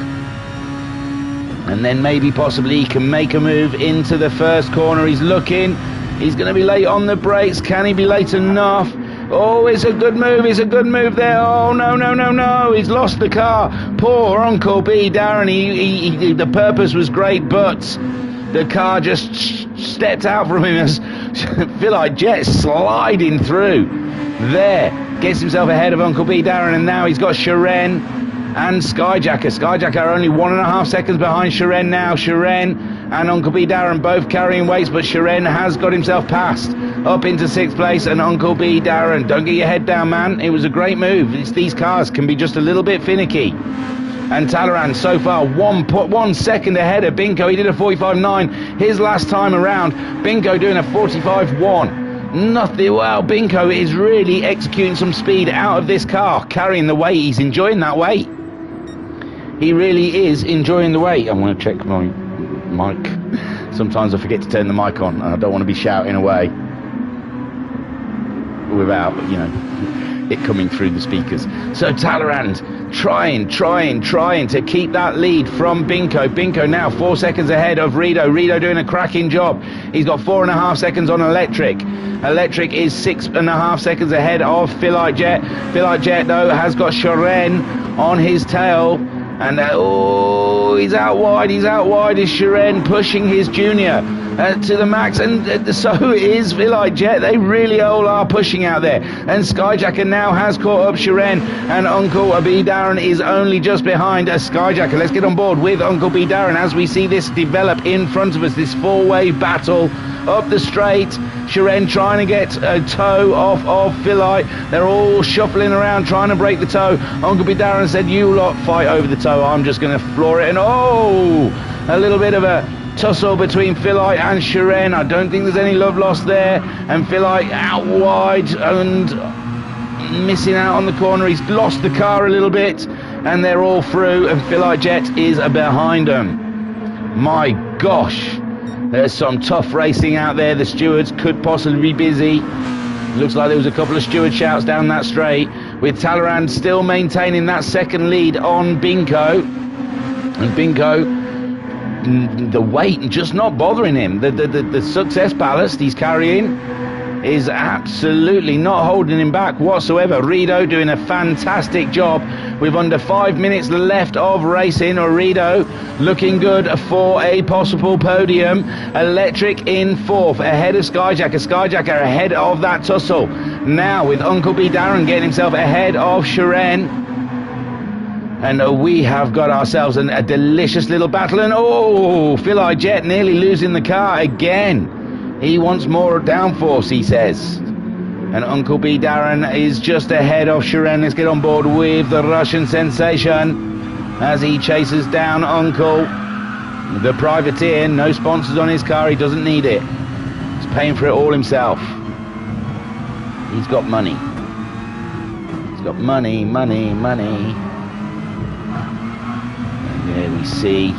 and then maybe possibly he can make a move into the first corner. He's looking. He's going to be late on the brakes. Can he be late enough? Oh, it's a good move. It's a good move there. Oh, no. He's lost the car. Poor Uncle B Darren. He the purpose was great, but the car just stepped out from him as Philae Jet sliding through. There. Gets himself ahead of Uncle B Darren, and now he's got Shiren and Skyjacker. Skyjacker are only 1.5 seconds behind Shiren now. Shiren and Uncle B Darren both carrying weights, but Shiren has got himself past up into 6th place, and Uncle B Darren, don't get your head down, man. It was a great move. These cars can be just a little bit finicky. And Talleyrand so far 1 second ahead of Binko. He did a 45.9 his last time around. Binko doing a 45.1. Nothing. Well, Binko is really executing some speed out of this car, carrying the weight. He's enjoying that weight. He really is enjoying the weight. I'm going to check my mic. Sometimes I forget to turn the mic on, and I don't want to be shouting away without, it coming through the speakers. So Talleyrand trying to keep that lead from Binko. Binko now 4 seconds ahead of Rido. Rido doing a cracking job. He's got 4.5 seconds on Electric. Electric is 6.5 seconds ahead of Philae Jet. Philae Jet, though, has got Shiren on his tail. And he's out wide is Shiren, pushing his junior to the max, and so is Philae Jet. They really all are pushing out there, and Skyjacker now has caught up Shiren, and Uncle B Darren is only just behind Skyjacker. Let's get on board with Uncle B Darren as we see this develop in front of us, this four-way battle up the straight. Shiren trying to get a toe off of Philae. They're all shuffling around trying to break the toe. Uncle B Darren said, you lot fight over the toe, I'm just going to floor it. And a little bit of a tussle between Philae and Shiren. I don't think there's any love lost there, and Philae out wide and missing out on the corner. He's lost the car a little bit, and they're all through, and Philae Jet is behind them. My gosh, there's some tough racing out there. The stewards could possibly be busy. Looks like there was a couple of steward shouts down that straight, with Talleyrand still maintaining that second lead on Binko. And Binko, the weight just not bothering him. The success ballast he's carrying is absolutely not holding him back whatsoever. Rido doing a fantastic job with under 5 minutes left of racing. Rido looking good for a possible podium. Electric in 4th ahead of Skyjacker. Skyjacker ahead of that tussle now, with Uncle B Darren getting himself ahead of Shiren. And we have got ourselves a delicious little battle. And oh, Philae Jet nearly losing the car again. He wants more downforce, he says. And Uncle B Darren is just ahead of Shiren. Let's get on board with the Russian sensation as he chases down Uncle. The privateer, no sponsors on his car, he doesn't need it. He's paying for it all himself. He's got money. He's got money. And there we see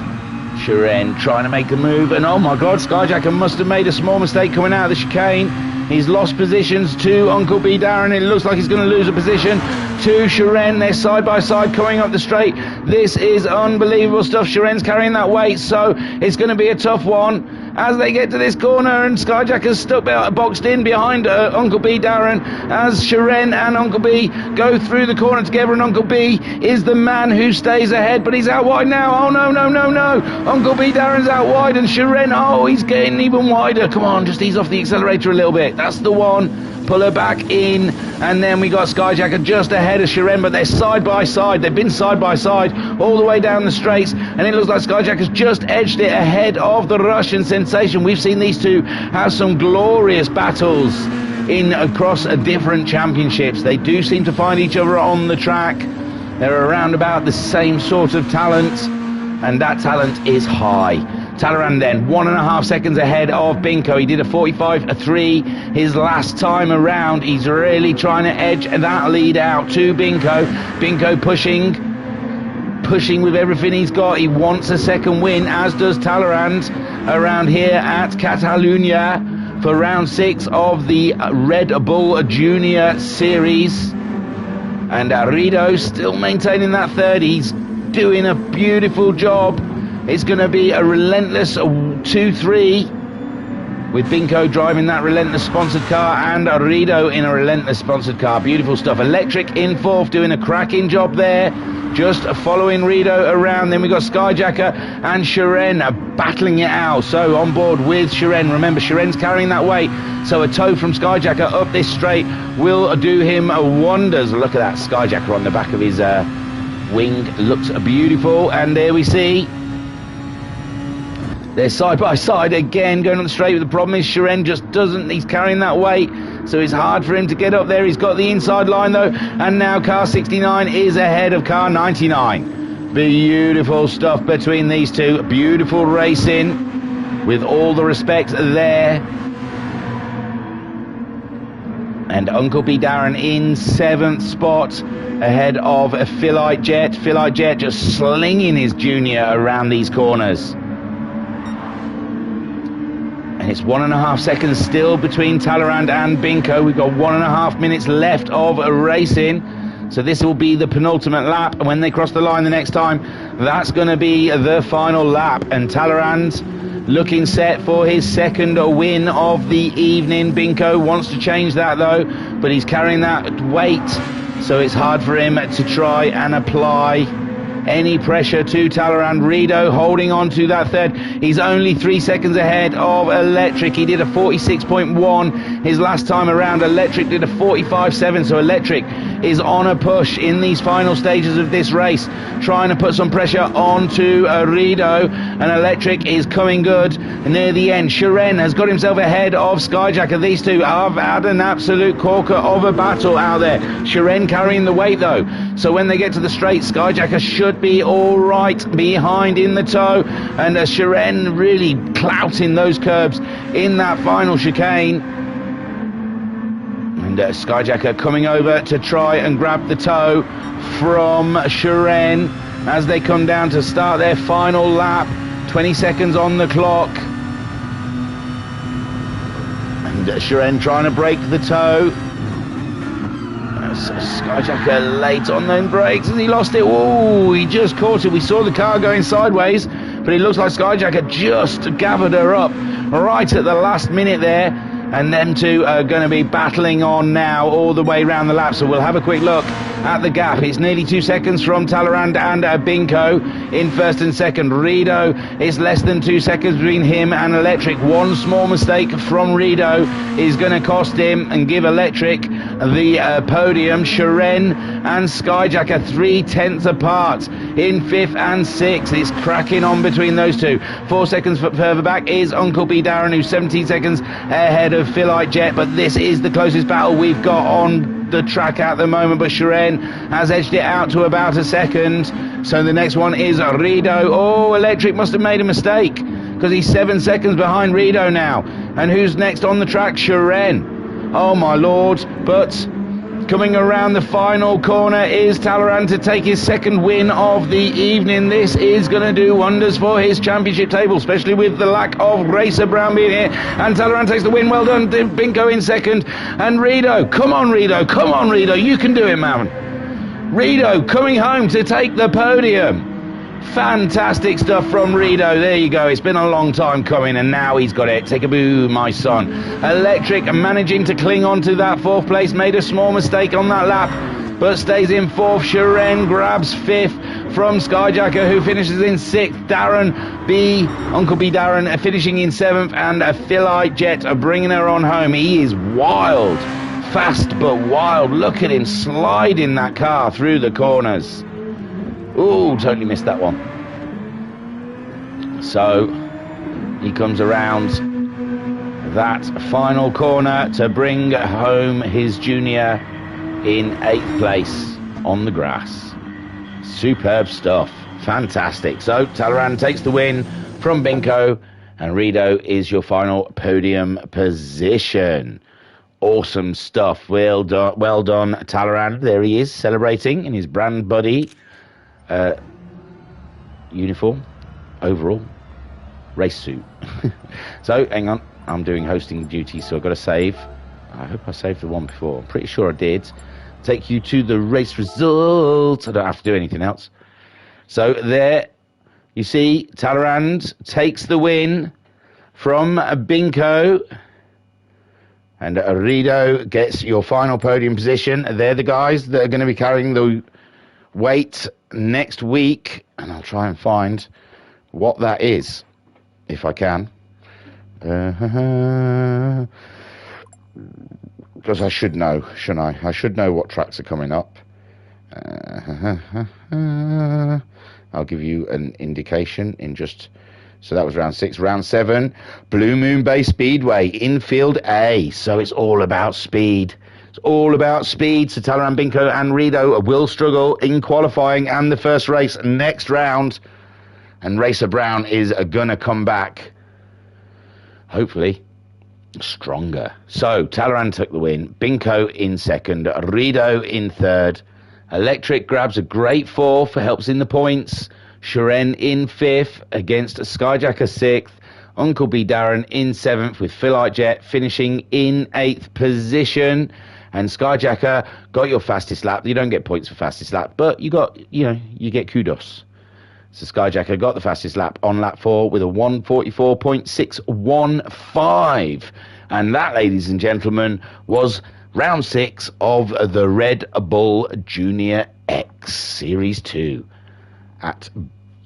Shiren trying to make a move. And oh my God, Skyjacker must have made a small mistake coming out of the chicane. He's lost positions to Uncle B Darren. It looks like he's going to lose a position to Shiren. They're side by side coming up the straight. This is unbelievable stuff. Shiren's carrying that weight, so it's going to be a tough one as they get to this corner, and Skyjacker's stuck boxed in behind Uncle B Darren as Shiren and Uncle B go through the corner together, and Uncle B is the man who stays ahead, but he's out wide now. Oh no. Uncle B Darren's out wide, and Shiren, oh, he's getting even wider. Come on, just ease off the accelerator a little bit. That's the one. Pull her back in, and then we got Skyjacker just ahead of Shiren, but they're side by side. They've been side by side all the way down the straights, and it looks like Skyjacker's just edged it ahead of the Russian sensation. We've seen these two have some glorious battles across different championships. They do seem to find each other on the track. They're around about the same sort of talent, and that talent is high. Talleyrand then 1.5 seconds ahead of Binko. He did a 45.3 his last time around. He's really trying to edge that lead out to Binko. Binko pushing with everything he's got. He wants a second win, as does Talleyrand around here at Catalunya for round 6 of the Red Bull Junior Series. And Rido still maintaining that third. He's doing a beautiful job. It's going to be a relentless 2-3 with Binko driving that relentless sponsored car and Rido in a relentless sponsored car. Beautiful stuff. Electric in 4th doing a cracking job there, just following Rido around. Then we got Skyjacker and Shiren battling it out. So on board with Shiren. Remember, Shiren's carrying that weight, so a tow from Skyjacker up this straight will do him wonders. Look at that Skyjacker on the back of his wing. Looks beautiful. And there we see they're side by side again, going on the straight. But the problem is Shiren just doesn't. He's carrying that weight, so it's hard for him to get up there. He's got the inside line though, and now car 69 is ahead of car 99. Beautiful stuff between these two. Beautiful racing, with all the respect there. And Uncle B Darren in 7th spot ahead of Philae Jet. Philae Jet just slinging his junior around these corners. It's 1.5 seconds still between Talleyrand and Binko. We've got 1.5 minutes left of racing. So this will be the penultimate lap. And when they cross the line the next time, that's going to be the final lap. And Talleyrand looking set for his second win of the evening. Binko wants to change that though, but he's carrying that weight, so it's hard for him to try and apply any pressure to Talleyrand. Rido holding on to that third. He's only 3 seconds ahead of Electric. He did a 46.1 his last time around. Electric did a 45.7, so Electric is on a push in these final stages of this race, trying to put some pressure onto Rido, and Electric is coming good near the end. Shiren has got himself ahead of Skyjacker. These two have had an absolute corker of a battle out there. Shiren carrying the weight though, so when they get to the straight, Skyjacker should be all right behind in the tow, and Shiren really clouting those curbs in that final chicane. And Skyjacker coming over to try and grab the tow from Shiren as they come down to start their final lap. 20 seconds on the clock. And Shiren trying to break the tow. Skyjacker late on them brakes as he lost it. Oh, he just caught it. We saw the car going sideways, but it looks like Skyjacker just gathered her up right at the last minute there. and them two are going to be battling on now all the way round the lap. So we'll have a quick look at the gap. It's nearly 2 seconds from Talleyrand and Binko in first and second. Rido, it's less than 2 seconds between him and Electric. One small mistake from Rido is going to cost him and give Electric the podium. Shiren and Skyjacker 3/10 apart in 5th and 6th. It's cracking on between those two. 4 seconds further back is Uncle B Darren, who's 17 seconds ahead of Philite Jet, but this is the closest battle we've got on the track at the moment. But Shiren has edged it out to about a second. So the next one is Rido. Oh, Electric must have made a mistake, because he's 7 seconds behind Rido now. And who's next on the track? Shiren. Oh my lord. But coming around the final corner is Talleyrand to take his second win of the evening. This is going to do wonders for his championship table, especially with the lack of Racer Brown being here. And Talleyrand takes the win. Well done, Binko in second. And Rido, come on Rido, come on Rido, you can do it, man. Rido coming home to take the podium. Fantastic stuff from Rido. There you go. It's been a long time coming, and now he's got it. Take a boo, my son. Electric managing to cling on to that 4th place. Made a small mistake on that lap, but stays in 4th. Shiren grabs 5th from Skyjacker, who finishes in 6th. Uncle B Darren finishing in 7th, and a Philite Jet bringing her on home. He is wild. Fast but wild. Look at him sliding that car through the corners. Ooh, totally missed that one. So he comes around that final corner to bring home his junior in 8th place on the grass. Superb stuff. Fantastic. So Talleyrand takes the win from Binko, and Rido is your final podium position. Awesome stuff. Well done, Talleyrand. There he is, celebrating in his brand buddy uniform, overall, race suit. So, hang on, I'm doing hosting duty, so I've got to save. I hope I saved the one before. I'm pretty sure I did. Take you to the race results. I don't have to do anything else. So there, you see, Talleyrand takes the win from Binko, and Rido gets your final podium position. They're the guys that are going to be carrying the weight next week, and I'll try and find what that is if I can, because I should know, shouldn't I? I should know what tracks are coming up. I'll give you an indication in just. So that was round 6. Round 7, Blue Moon Bay Speedway, infield A. So it's all about speed. It's all about speed. So Talleyrand, Binko and Rido will struggle in qualifying and the first race next round. And Racer Brown is going to come back, hopefully, stronger. So Talleyrand took the win. Binko in second. Rido in third. Electric grabs a great 4th, helps in the points. Shiren in 5th against Skyjacker 6th. Uncle B Darren in 7th, with Philite Jet finishing in 8th position. And Skyjacker got your fastest lap. You don't get points for fastest lap, but you get kudos. So Skyjacker got the fastest lap on lap 4 with a 1:44.615. And that, ladies and gentlemen, was round 6 of the Red Bull Junior X Series 2 at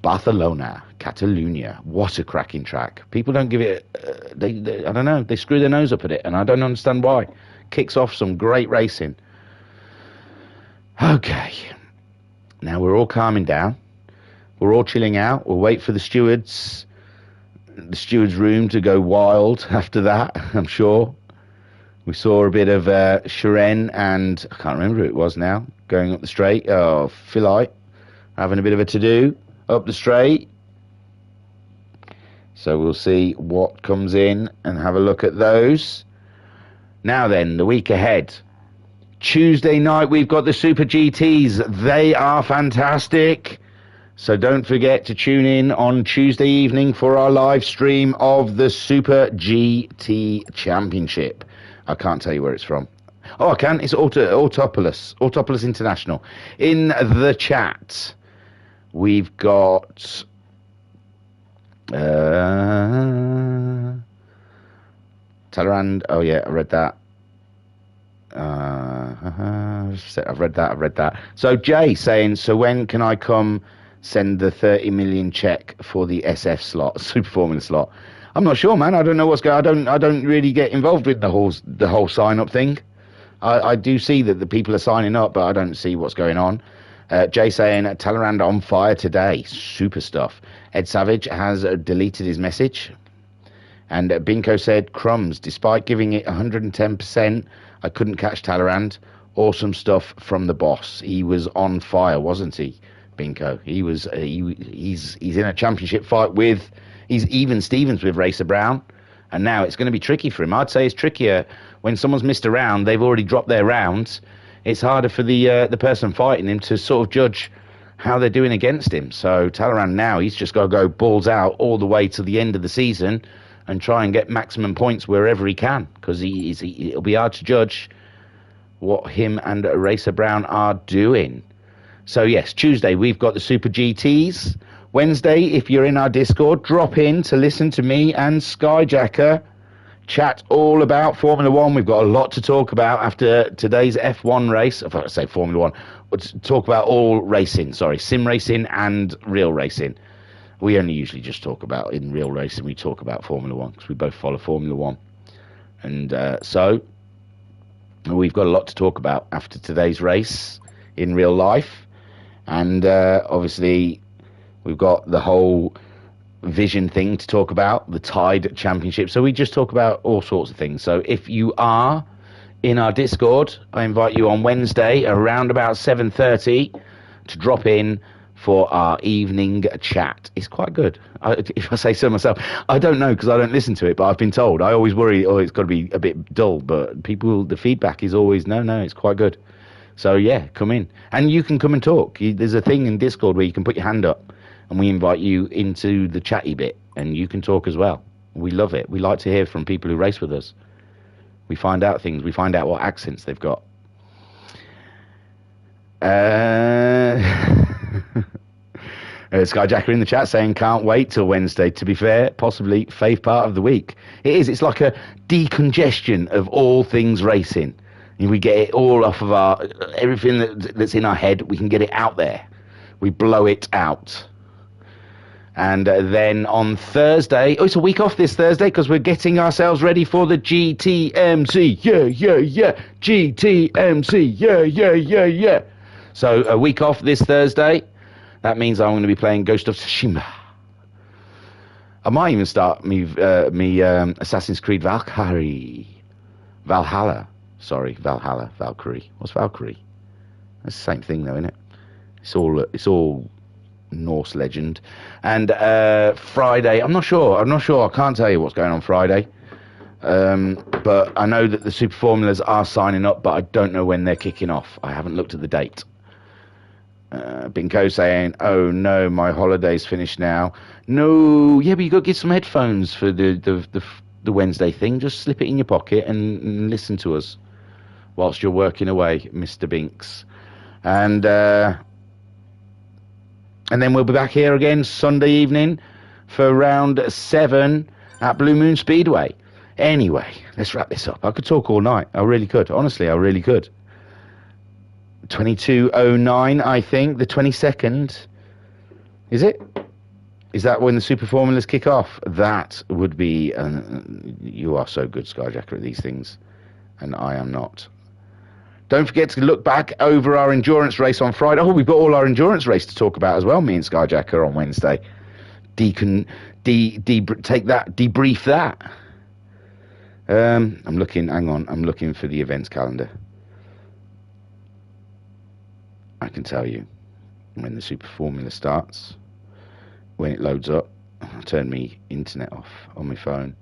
Barcelona, Catalunya. What a cracking track. People don't give it, I don't know, they screw their nose up at it, and I don't understand why. Kicks off some great racing. Okay, now we're all calming down. We're all chilling out. We'll wait for the steward's room to go wild after that, I'm sure. We saw a bit of Shiren and, I can't remember who it was now, going up the straight. Oh, Philite having a bit of a to-do up the straight. So we'll see what comes in and have a look at those. Now then, the week ahead. Tuesday night, we've got the Super GTs. They are fantastic. So don't forget to tune in on Tuesday evening for our live stream of the Super GT Championship. I can't tell you where it's from. Oh, I can. It's Autopolis International. In the chat, we've got... Talleyrand. Oh yeah, I read that. I've read that. So Jay saying, so when can I come send the 30 million check for the SF slot, Super Formula slot? I'm not sure, man. I don't know what's going on. I don't really get involved with the whole sign up thing. I do see that the people are signing up, but I don't see what's going on. Jay saying, Talleyrand on fire today. Super stuff. Ed Savage has deleted his message. And Binko said, crumbs, despite giving it 110%, I couldn't catch Talleyrand. Awesome stuff from the boss. He was on fire, wasn't he, Binko? He was. He's in a championship fight with. He's even Stevens with Racer Brown, and now it's going to be tricky for him. I'd say it's trickier when someone's missed a round. They've already dropped their rounds. It's harder for the person fighting him to sort of judge how they're doing against him. So Talleyrand now, he's just got to go balls out all the way to the end of the season and try and get maximum points wherever he can, because it'll be hard to judge what him and Racer Brown are doing. So yes, Tuesday we've got the Super GTs. Wednesday, if you're in our Discord, drop in to listen to me and Skyjacker chat all about Formula One. We've got a lot to talk about after today's F1 race. If I say Formula One, let's talk about all racing. Sorry, sim racing and real racing. We only usually just talk about, in real racing, we talk about Formula One because we both follow Formula One. And so we've got a lot to talk about after today's race in real life. And obviously we've got the whole vision thing to talk about, the Tide Championship. So we just talk about all sorts of things. So if you are in our Discord, I invite you on Wednesday around about 7:30 to drop in for our evening chat. It's quite good. If I say so myself, I don't know because I don't listen to it, but I've been told. I always worry, it's got to be a bit dull, but the feedback is always, no, it's quite good. So yeah, come in. And you can come and talk. There's a thing in Discord where you can put your hand up and we invite you into the chatty bit and you can talk as well. We love it. We like to hear from people who race with us. We find out things. We find out what accents they've got. Skyjacker in the chat saying can't wait till Wednesday. To be fair, possibly fave part of the week. It is. It's like a decongestion of all things racing. We get it all off of everything that's in our head. We can get it out there. We blow it out. And then on Thursday, it's a week off this Thursday because we're getting ourselves ready for the GTMC. Yeah. GTMC. Yeah. So a week off this Thursday. That means I'm going to be playing Ghost of Tsushima. I might even start me Assassin's Creed Valkyrie. Valhalla. What's Valkyrie? That's the same thing though, isn't it? It's all Norse legend. And Friday, I'm not sure. I can't tell you what's going on Friday. But I know that the Super Formulas are signing up, but I don't know when they're kicking off. I haven't looked at the date. Binko saying, oh no, my holiday's finished now. No, yeah, but you got to get some headphones for the Wednesday thing. Just slip it in your pocket and listen to us whilst you're working away, Mr. Binks. And then we'll be back here again Sunday evening for round 7 at Blue Moon Speedway. Anyway, let's wrap this up. I could talk all night. I really could. Honestly, I really could. 22:09, I think, the 22nd. Is it? Is that when the Super Formulas kick off? That would be... you are so good, Skyjacker, at these things, and I am not. Don't forget to look back over our endurance race on Friday. Oh, we've got all our endurance race to talk about as well, me and Skyjacker on Wednesday. Debrief that. I'm looking for the events calendar. I can tell you when the Super Formula starts, when it loads up. I turn my internet off on my phone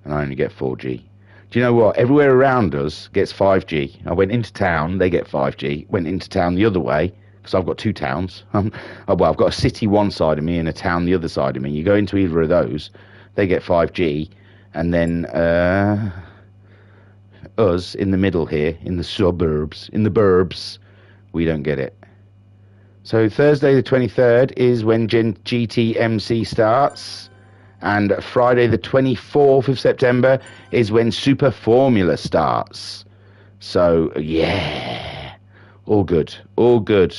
and I only get 4G. Do you know what? Everywhere around us gets 5G. I went into town, they get 5G. Went into town the other way, because I've got two towns. I've got a city one side of me and a town the other side of me. You go into either of those, they get 5G. And then us in the middle here, in the suburbs, in the burbs, we don't get it. So Thursday the 23rd is when GTMC starts. And Friday the 24th of September is when Super Formula starts. So, yeah, all good, all good.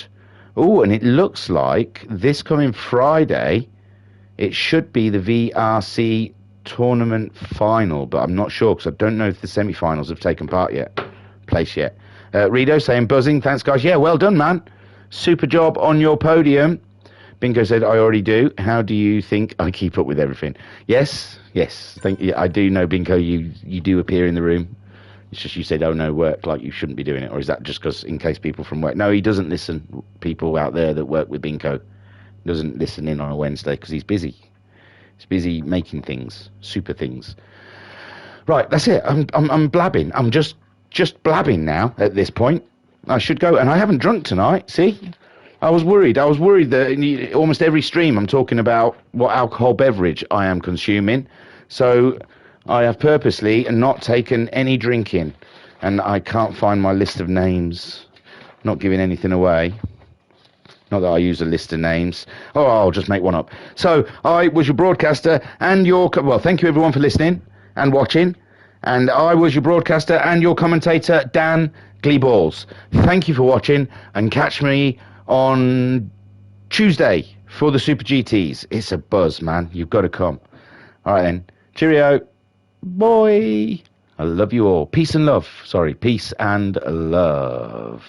Oh, and it looks like this coming Friday, it should be the VRC tournament final, but I'm not sure because I don't know if the semi-finals have taken place yet. Rido saying buzzing, thanks guys. Yeah, well done, man. Super job on your podium. Bingo said, I already do. How do you think I keep up with everything? Yes. Thank you. I do know, Bingo, you do appear in the room. It's just you said, oh no, work, like you shouldn't be doing it. Or is that just because in case people from work? No, he doesn't listen. People out there that work with Bingo doesn't listen in on a Wednesday because he's busy. He's busy making things, super things. Right, that's it. I'm blabbing. I'm just blabbing now at this point. I should go. And I haven't drunk tonight, see? I was worried that in almost every stream I'm talking about what alcohol beverage I am consuming. So I have purposely not taken any drinking. And I can't find my list of names. Not giving anything away. Not that I use a list of names. Oh, I'll just make one up. So I was your broadcaster and your... Well, thank you everyone for listening and watching. And I was your broadcaster and your commentator, Dan Gleeballs. Thank you for watching and catch me on Tuesday for the Super GTs. It's a buzz, man. You've got to come. All right, then. Cheerio. Boy. I love you all. Peace and love. Sorry. Peace and love.